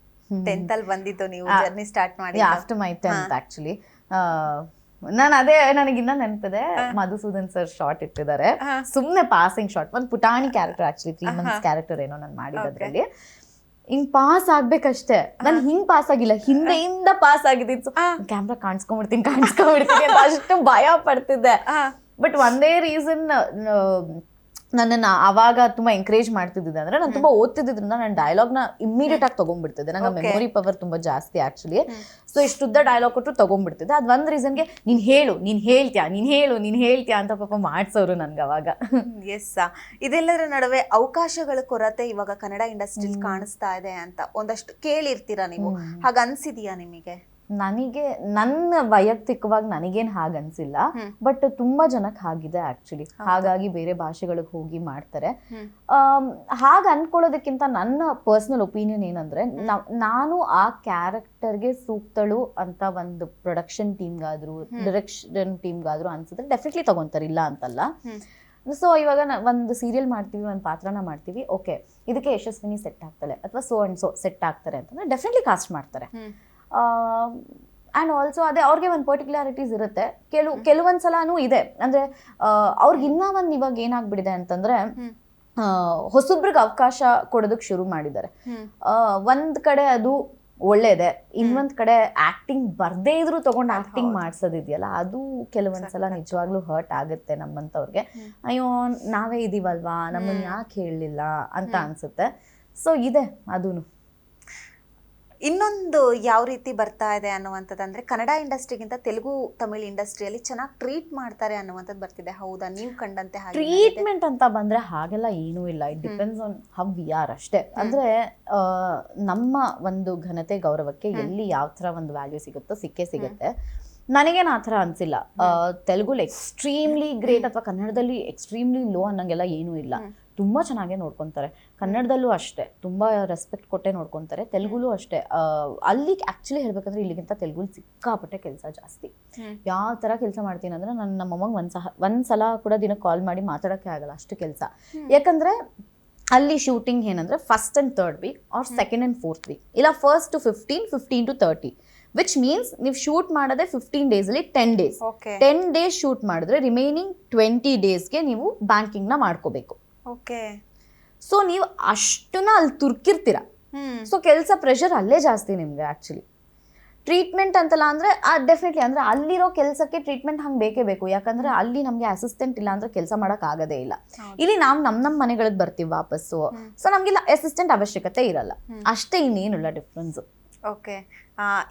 10th ಅಲ್ಲಿ ಬಂದಿದ್ದು ನೀವು ಜರ್ನಿ ಸ್ಟಾರ್ಟ್ ಮಾಡಿ? After my 10th actually. ನಾನು ಅದೇ ನನಗಿನ್ನ ನೆನಪಿದೆ, ಮಧುಸೂದನ್ ಸರ್ ಶಾರ್ಟ್ ಇಟ್ಟಿದ್ದಾರೆ, ಸುಮ್ನೆ ಪಾಸಿಂಗ್ ಶಾರ್ಟ್, ಒಂದು ಪುಟಾಣಿ ಕ್ಯಾರೆಕ್ಟರ್ ಆಕ್ಚುಲಿ 3 months ಕ್ಯಾರೆಕ್ಟರ್ ಏನೋ ನಾನು ಮಾಡಿದ್ರಲ್ಲಿ. ಹಿಂಗ್ ಪಾಸ್ ಆಗ್ಬೇಕಷ್ಟೇ, ನಾನು ಹಿಂಗ್ ಪಾಸ್ ಆಗಿಲ್ಲ, ಹಿಂದೆಯಿಂದ ಪಾಸ್ ಆಗಿದ್ದು. ಕ್ಯಾಮ್ರಾ ಕಾಣಿಸ್ಕೊಂಡ್ಬಿಡ್ತೀನಿ ಅಂತ ಅಷ್ಟು ಭಯ ಪಡ್ತಿದ್ದೆ. ಬಟ್ ಒಂದೇ ರೀಸನ್ ನನ್ನನ್ನು ಅವಾಗ ತುಂಬ ಎಂಕರೇಜ್ ಮಾಡ್ತಿದ್ದಿದ್ದೆ ಅಂದರೆ, ನಾನು ತುಂಬ ಓದ್ತಿದ್ದಿದ್ರಿಂದ ನಾನು ಡೈಲಾಗ್ನ ಇಮ್ಮಿಡಿಯೇಟ್ ಆಗಿ ತೊಗೊಂಡ್ಬಿಡ್ತಿದ್ದೆ. ನಂಗೆ ಮೆಮೊರಿ ಪವರ್ ತುಂಬ ಜಾಸ್ತಿ ಆ್ಯಕ್ಚುಲಿ. ಸೊ ಇಷ್ಟುದ್ದ ಡೈಲಾಗ್ ಕೊಟ್ಟರು ತೊಗೊಂಡ್ಬಿಡ್ತಿದ್ದೆ. ಅದು ಒಂದು ರೀಸನ್ಗೆ ನೀನು ಹೇಳ್ತೀಯಾ ಅಂತ ಪಾಪ ಮಾಡಿಸೋರು ನನ್ಗೆ ಅವಾಗ. ಎಸ್, ಇದೆಲ್ಲರ ನಡುವೆ ಅವಕಾಶಗಳ ಕೊರತೆ ಇವಾಗ ಕನ್ನಡ ಇಂಡಸ್ಟ್ರಿಲ್ ಕಾಣಿಸ್ತಾ ಇದೆ ಅಂತ ಒಂದಷ್ಟು ಕೇಳಿರ್ತೀರಾ ನೀವು, ಹಾಗ ಅನ್ಸಿದೀಯಾ ನಿಮಗೆ? ನನಗೆ ನನ್ನ ವೈಯಕ್ತಿಕವಾಗಿ ನನಗೇನು ಹಾಗನ್ಸಿಲ್ಲ, ಬಟ್ ತುಂಬಾ ಜನಕ್ಕೆ ಹಾಗಿದೆ ಆಕ್ಚುಲಿ. ಹಾಗಾಗಿ ಬೇರೆ ಭಾಷೆಗಳಿಗೆ ಹೋಗಿ ಮಾಡ್ತಾರೆ. ಹಾಗ ಅನ್ಕೊಳ್ಳೋದಕ್ಕಿಂತ ನನ್ನ ಪರ್ಸನಲ್ ಒಪಿನಿಯನ್ ಏನಂದ್ರೆ, ನಾನು ಆ ಕ್ಯಾರೆಕ್ಟರ್ಗೆ ಸೂಕ್ತಳು ಅಂತ ಒಂದು ಪ್ರೊಡಕ್ಷನ್ ಟೀಮ್ಗಾದ್ರು ಡೈರೆಕ್ಷನ್ ಟೀಮ್ಗಾದ್ರು ಅನ್ಸಿದ್ರೆ ಡೆಫಿನೆಟ್ಲಿ ತಗೊಂತಾರೆ, ಇಲ್ಲ ಅಂತಲ್ಲ. ಸೊ ಇವಾಗ ಒಂದು ಸೀರಿಯಲ್ ಮಾಡ್ತೀವಿ, ಒಂದು ಪಾತ್ರನ ಮಾಡ್ತೀವಿ, ಓಕೆ ಇದಕ್ಕೆ ಯಶಸ್ವಿನಿ ಸೆಟ್ ಆಗ್ತಾಳೆ ಅಥವಾ ಸೋ ಅಂಡ್ ಸೋ ಸೆಟ್ ಆಗ್ತಾರೆ ಅಂತಂದ್ರೆ ಡೆಫಿನೆಟ್ಲಿ ಕಾಸ್ಟ್ ಮಾಡ್ತಾರೆ. ಆ್ಯಂಡ್ ಆಲ್ಸೋ ಅದೇ ಅವ್ರಿಗೆ ಒಂದು ಪರ್ಟಿಕ್ಯುಲಾರಿಟೀಸ್ ಇರುತ್ತೆ. ಕೆಲವೊಂದ್ಸಲನೂ ಇದೆ ಅಂದ್ರೆ ಅವ್ರಿಗೆ ಇನ್ನೂ ಒಂದು ಇವಾಗ ಏನಾಗ್ಬಿಟ್ಟಿದೆ ಅಂತಂದ್ರೆ, ಹೊಸಬ್ರಿಗೆ ಅವಕಾಶ ಕೊಡೋದಕ್ಕೆ ಶುರು ಮಾಡಿದ್ದಾರೆ. ಒಂದ್ ಕಡೆ ಅದು ಒಳ್ಳೇದೆ, ಇನ್ನೊಂದ್ ಕಡೆ ಆಕ್ಟಿಂಗ್ ಬರ್ದೇ ಇದ್ರು ತಗೊಂಡು ಆಕ್ಟಿಂಗ್ ಮಾಡ್ಸೋದಿದೆಯಲ್ಲ, ಅದು ಕೆಲವೊಂದ್ಸಲ ನಿಜವಾಗ್ಲೂ ಹರ್ಟ್ ಆಗುತ್ತೆ ನಮ್ಮಂತವ್ರಿಗೆ. ಅಯ್ಯೋ ನಾವೇ ಇದೀವಲ್ವಾ, ನಮ್ಮನ್ನ ಯಾಕೆ ಹೇಳಲಿಲ್ಲ ಅಂತ ಅನ್ಸುತ್ತೆ. ಸೊ ಇದೆ ಅದೂನು. ಇನ್ನೊಂದು ಯಾವ ರೀತಿ ಬರ್ತಾ ಇದೆ ಅನ್ನುವಂಥದ್ದಂದ್ರೆ, ಕನ್ನಡ ಇಂಡಸ್ಟ್ರಿಗಿಂತ ತೆಲುಗು ತಮಿಳ್ ಇಂಡಸ್ಟ್ರಿಯಲ್ಲಿ ಚೆನ್ನಾಗಿ ಟ್ರೀಟ್ ಮಾಡ್ತಾರೆ ಅನ್ನುವಂಥದ್ದು ಬರ್ತಿದೆ. ಹೌದಾ, ನೀವು ಕಂಡಂತೆ? ಟ್ರೀಟ್ಮೆಂಟ್ ಅಂತ ಬಂದ್ರೆ ಹಾಗೆಲ್ಲ ಏನೂ ಇಲ್ಲ. It depends on how we are ಅಷ್ಟೇ. ಅಂದ್ರೆ ನಮ್ಮ ಒಂದು ಘನತೆ ಗೌರವಕ್ಕೆ ಎಲ್ಲಿ ಯಾವ ಥರ ಒಂದು ವ್ಯಾಲ್ಯೂ ಸಿಗುತ್ತೋ ಸಿಕ್ಕೇ ಸಿಗುತ್ತೆ. ನನಗೇನು ಆ ಥರ ಅನಿಸಿಲ್ಲ. ತೆಲುಗುಲಿ ಎಕ್ಸ್ಟ್ರೀಮ್ಲಿ ಗ್ರೇಟ್ ಅಥವಾ ಕನ್ನಡದಲ್ಲಿ ಎಕ್ಸ್ಟ್ರೀಮ್ಲಿ ಲೋ ಅನ್ನೋಂಗೆಲ್ಲ ಏನೂ ಇಲ್ಲ. ತುಂಬ ಚೆನ್ನಾಗೇ ನೋಡ್ಕೊತಾರೆ. ಕನ್ನಡದಲ್ಲೂ ಅಷ್ಟೇ ತುಂಬ ರೆಸ್ಪೆಕ್ಟ್ ಕೊಟ್ಟೆ ನೋಡ್ಕೊತಾರೆ. ತೆಲುಗುಲೂ ಅಷ್ಟೇ. ಅಲ್ಲಿ ಆ್ಯಕ್ಚುಲಿ ಹೇಳ್ಬೇಕಂದ್ರೆ ಇಲ್ಲಿಗಿಂತ ತೆಲುಗುಲಿ ಸಿಕ್ಕಾಪಟ್ಟೆ ಕೆಲಸ ಜಾಸ್ತಿ. ಯಾವ ಥರ ಕೆಲಸ ಮಾಡ್ತೀನಿ ಅಂದರೆ, ನಮ್ಮಮ್ಮಗೆ ಒಂದ್ಸಲ ಕೂಡ ದಿನಕ್ಕೆ ಕಾಲ್ ಮಾಡಿ ಮಾತಾಡೋಕ್ಕೆ ಆಗಲ್ಲ, ಅಷ್ಟು ಕೆಲಸ. ಯಾಕಂದರೆ ಅಲ್ಲಿ ಶೂಟಿಂಗ್ ಏನಂದರೆ first and third week or second and fourth week, ಇಲ್ಲ first to 15 to 30, which means ನೀವು ಶೂಟ್ ಮಾಡೋದೇ 15 ಡೇಸಲ್ಲಿ 10 ಡೇಸ್. 10 ಡೇಸ್ ಶೂಟ್ ಮಾಡಿದ್ರೆ ರಿಮೈನಿಂಗ್ 20 ಡೇಸ್ಗೆ ನೀವು ಬ್ಯಾಂಕಿಂಗ್ನ ಮಾಡ್ಕೋಬೇಕು. ಓಕೆ. ಸೊ ನೀವು ಅಷ್ಟನ್ನ ಅಲ್ಲಿ ತುರ್ಕಿರ್ತೀರ. ಸೊ ಕೆಲಸ ಪ್ರೆಷರ್ ಅಲ್ಲೇ ಜಾಸ್ತಿ ನಿಮ್ಗೆ. ಆಕ್ಚುಲಿ ಟ್ರೀಟ್ಮೆಂಟ್ ಅಂತಲ್ಲ ಅಂದ್ರೆ ಡೆಫಿನೆಟ್ಲಿ ಅಂದ್ರೆ ಅಲ್ಲಿರೋ ಕೆಲಸಕ್ಕೆ ಟ್ರೀಟ್ಮೆಂಟ್ ಹಂಗೆ ಬೇಕೇ ಬೇಕು. ಯಾಕಂದ್ರೆ ಅಲ್ಲಿ ನಮ್ಗೆ ಅಸಿಸ್ಟೆಂಟ್ ಇಲ್ಲ ಅಂದ್ರೆ ಕೆಲಸ ಮಾಡಕ್ ಆಗೋದೇ ಇಲ್ಲ. ಇಲ್ಲಿ ನಾವು ನಮ್ಮ ಮನೆಗಳಿಗೆ ಬರ್ತೀವಿ ವಾಪಸ್ಸು. ಸೊ ನಮ್ಗಿಲ್ಲ ಅಸಿಸ್ಟೆಂಟ್ ಅವಶ್ಯಕತೆ ಇರಲ್ಲ ಅಷ್ಟೇ, ಇನ್ನೇನಿಲ್ಲ ಡಿಫ್ರೆನ್ಸು. ಓಕೆ.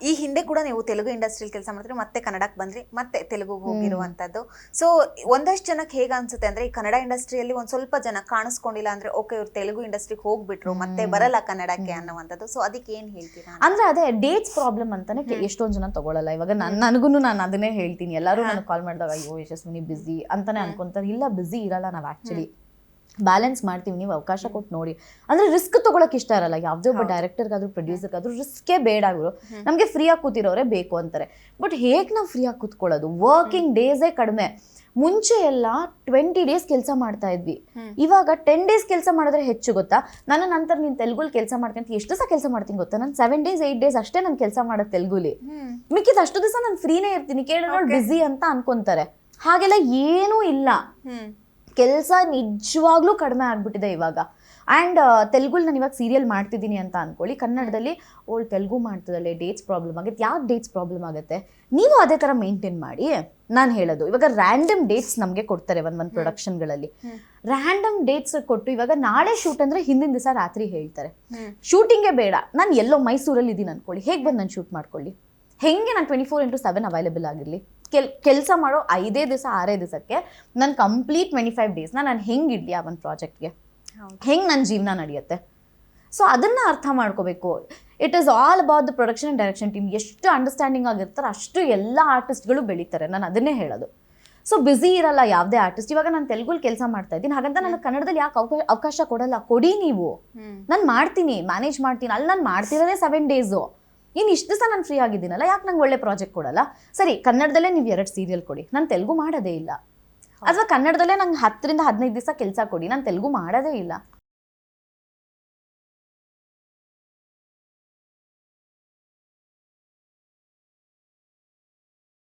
ಈ ಹಿಂದೆ ಕೂಡ ನೀವು ತೆಲುಗು ಇಂಡಸ್ಟ್ರಿಯಲ್ಲಿ ಕೆಲಸ ಮಾಡಿದ್ರೆ ಮತ್ತೆ ಕನ್ನಡಕ್ಕೆ ಬಂದ್ರಿ, ಮತ್ತೆ ತೆಲುಗುಗೆ ಹೋಗಿರುವಂಥದ್ದು. ಸೊ ಒಂದಷ್ಟು ಜನಕ್ಕೆ ಹೇಗೆ ಅನ್ಸುತ್ತೆ ಅಂದ್ರೆ, ಈ ಕನ್ನಡ ಇಂಡಸ್ಟ್ರಿಯಲ್ಲಿ ಒಂದು ಸ್ವಲ್ಪ ಜನ ಕಾಣಿಸ್ಕೊಂಡಿಲ್ಲ ಅಂದ್ರೆ ಓಕೆ ಇವ್ರು ತೆಲುಗು ಇಂಡಸ್ಟ್ರಿಗೆ ಹೋಗ್ಬಿಟ್ರು, ಮತ್ತೆ ಬರಲ್ಲ ಕನ್ನಡಕ್ಕೆ ಅನ್ನುವಂಥದ್ದು. ಸೊ ಅದಕ್ಕೆ ಏನ್ ಹೇಳ್ತೀರಾ? ಅಂದ್ರೆ ಅದೇ ಡೇಟ್ಸ್ ಪ್ರಾಬ್ಲಮ್ ಅಂತಾನೆ ಎಷ್ಟೊಂದು ಜನ ತಗೊಳ್ಳಲ್ಲ. ಇವಾಗ ನನಗೂ ನಾನು ಅದನ್ನೇ ಹೇಳ್ತೀನಿ. ಎಲ್ಲರೂ ನನಗೆ ಕಾಲ್ ಮಾಡಿದಾಗ ಅಯ್ಯೋ ಯಶಸ್ವಿನಿ ಬಿಸಿ ಅಂತಾನೆ ಅನ್ಕೊಂತಾರೆ. ಇಲ್ಲ, ಬಿಸಿ ಇರಲ್ಲ. ನಾವು ಆಕ್ಚುಲಿ ಬ್ಯಾಲೆನ್ಸ್ ಮಾಡ್ತೀವಿ. ನೀವು ಅವಕಾಶ ಕೊಟ್ಟು ನೋಡಿ. ಅಂದ್ರೆ ರಿಸ್ಕ್ ತಗೊಳಕ್ ಇಷ್ಟ ಇರಲ್ಲ ಯಾವುದೇ ಒಬ್ಬ ಡೈರೆಕ್ಟರ್ಗಾದ್ರೂ ಪ್ರೊಡ್ಯೂಸರ್ಗಾದ್ರೂ. ರಿಸ್ಕೇ ಬೇಡ ಅವರು, ನಮಗೆ ಫ್ರೀಯಾಗಿ ಕೂತಿರೋರೇ ಬೇಕು ಅಂತಾರೆ. ಬಟ್ ಹೇಗೆ ನಾವು ಫ್ರೀಯಾಗಿ ಕೂತ್ಕೊಳ್ಳೋದು? ವರ್ಕಿಂಗ್ ಡೇಸೇ ಕಡಿಮೆ. ಮುಂಚೆ ಎಲ್ಲ 20 ಡೇಸ್ ಕೆಲಸ ಮಾಡ್ತಾ ಇದ್ವಿ, ಇವಾಗ 10 ಡೇಸ್ ಕೆಲಸ ಮಾಡಿದ್ರೆ ಹೆಚ್ಚು. ಗೊತ್ತಾ, ನನ್ನ ನಂತರ ನೀನು ತೆಲುಗುಲಿ ಕೆಲಸ ಮಾಡ್ಕೊಂತ ಎಷ್ಟು ದಿವಸ ಕೆಲಸ ಮಾಡ್ತೀನಿ ಗೊತ್ತಾ? ನಾನು 7 days 8 days ಅಷ್ಟೇ ನಾನು ಕೆಲಸ ಮಾಡೋದು ತೆಲುಗುಲಿ. ಮಿಕ್ಕಿದ ಅಷ್ಟು ದಿವಸ ನಾನು ಫ್ರೀನೇ ಇರ್ತೀನಿ. ಕೇಳಿದ್ರೆ ಬಿಸಿ ಅಂತ ಅನ್ಕೊಂತಾರೆ. ಹಾಗೆಲ್ಲ ಏನೂ ಇಲ್ಲ. ಕೆಲಸ ನಿಜವಾಗ್ಲೂ ಕಡಿಮೆ ಆಗ್ಬಿಟ್ಟಿದೆ ಇವಾಗ. ಆ್ಯಂಡ್ ತೆಲುಗುಲಿ ನಾನು ಇವಾಗ ಸೀರಿಯಲ್ ಮಾಡ್ತಿದ್ದೀನಿ ಅಂತ ಅನ್ಕೊಳ್ಳಿ, ಕನ್ನಡದಲ್ಲಿ ಓಲ್ಡ್ ತೆಲುಗು ಮಾಡ್ತಿದ್ದಲ್ಲೇ ಡೇಟ್ಸ್ ಪ್ರಾಬ್ಲಮ್ ಆಗುತ್ತೆ. ಯಾಕೆ ಡೇಟ್ಸ್ ಪ್ರಾಬ್ಲಮ್ ಆಗುತ್ತೆ? ನೀವು ಅದೇ ಥರ ಮೇಂಟೈನ್ ಮಾಡಿ. ನಾನು ಹೇಳೋದು, ಇವಾಗ ರ್ಯಾಂಡಮ್ ಡೇಟ್ಸ್ ನಮಗೆ ಕೊಡ್ತಾರೆ ಒಂದು ಪ್ರೊಡಕ್ಷನ್ಗಳಲ್ಲಿ. ರ್ಯಾಂಡಮ್ ಡೇಟ್ಸ್ ಕೊಟ್ಟು ಇವಾಗ ನಾಳೆ ಶೂಟ್ ಅಂದರೆ ಹಿಂದಿನ ದಿವಸ ರಾತ್ರಿ ಹೇಳ್ತಾರೆ. ಶೂಟಿಂಗೇ ಬೇಡ, ನಾನು ಎಲ್ಲೋ ಮೈಸೂರಲ್ಲಿ ಇದ್ದೀನಿ ಅನ್ಕೊಳ್ಳಿ, ಹೇಗೆ ಬಂದು ನಾನು ಶೂಟ್ ಮಾಡ್ಕೊಳ್ಳಿ? ಹೆಂಗೆ ನಾನು 24/7 ಅವೈಲೇಬಲ್ ಆಗಿರಲಿ? ಕೆಲಸ ಮಾಡೋ 5 ದಿವಸ 6 ದಿವಸಕ್ಕೆ ನಾನು ಕಂಪ್ಲೀಟ್ 25 ಡೇಸ್ನ ನಾನು ಹೆಂಗೆ ಇಡ್ಲಿ ಆ ಒಂದು ಪ್ರಾಜೆಕ್ಟ್ಗೆ? ಹೆಂಗೆ ನನ್ನ ಜೀವನ ನಡೆಯುತ್ತೆ? ಸೊ ಅದನ್ನು ಅರ್ಥ ಮಾಡ್ಕೋಬೇಕು. It is all about the production and direction team. ಎಷ್ಟು ಅಂಡರ್ಸ್ಟ್ಯಾಂಡಿಂಗ್ ಆಗಿರ್ತಾರೆ ಅಷ್ಟು ಎಲ್ಲ ಆರ್ಟಿಸ್ಟ್ಗಳು ಬೆಳೀತಾರೆ. ನಾನು ಅದನ್ನೇ ಹೇಳೋದು. ಸೊ ಬ್ಯುಸಿ ಇರಲ್ಲ ಯಾವುದೇ ಆರ್ಟಿಸ್ಟ್. ಇವಾಗ ನಾನು ತೆಲುಗುಲಿ ಕೆಲಸ ಮಾಡ್ತಾ ಇದ್ದೀನಿ, ಹಾಗಂತ ನಾನು ಕನ್ನಡದಲ್ಲಿ ಯಾಕೆ ಅವಕಾಶ ಕೊಡಲ್ಲ? ಕೊಡಿ ನೀವು. ನಾನು ಮಾಡ್ತೀನಿ, ಮ್ಯಾನೇಜ್ ಮಾಡ್ತೀನಿ. ಅಲ್ಲಿ ನಾನು ಮಾಡ್ತಿರೋದೇ 7 ಡೇಸು. ಇನ್ನು ಇಷ್ಟು ದಿವಸ ನಾನು ಫ್ರೀ ಆಗಿದ್ದೀನಲ್ಲ, ಯಾಕೆ ನಂಗೆ ಒಳ್ಳೆ ಪ್ರಾಜೆಕ್ಟ್ ಕೊಡಲ್ಲ? ಸರಿ, ಕನ್ನಡದಲ್ಲೇ ನೀವು 2 ಸೀರಿಯಲ್ ಕೊಡಿ, ನಾನು ತೆಲುಗು ಮಾಡೋದೇ ಇಲ್ಲ. ಅಥವಾ ಕನ್ನಡದಲ್ಲೇ ನಂಗೆ 10 ರಿಂದ 15 ದಿವಸ ಕೆಲಸ ಕೊಡಿ, ನಾನು ತೆಲುಗು ಮಾಡೋದೇ ಇಲ್ಲ.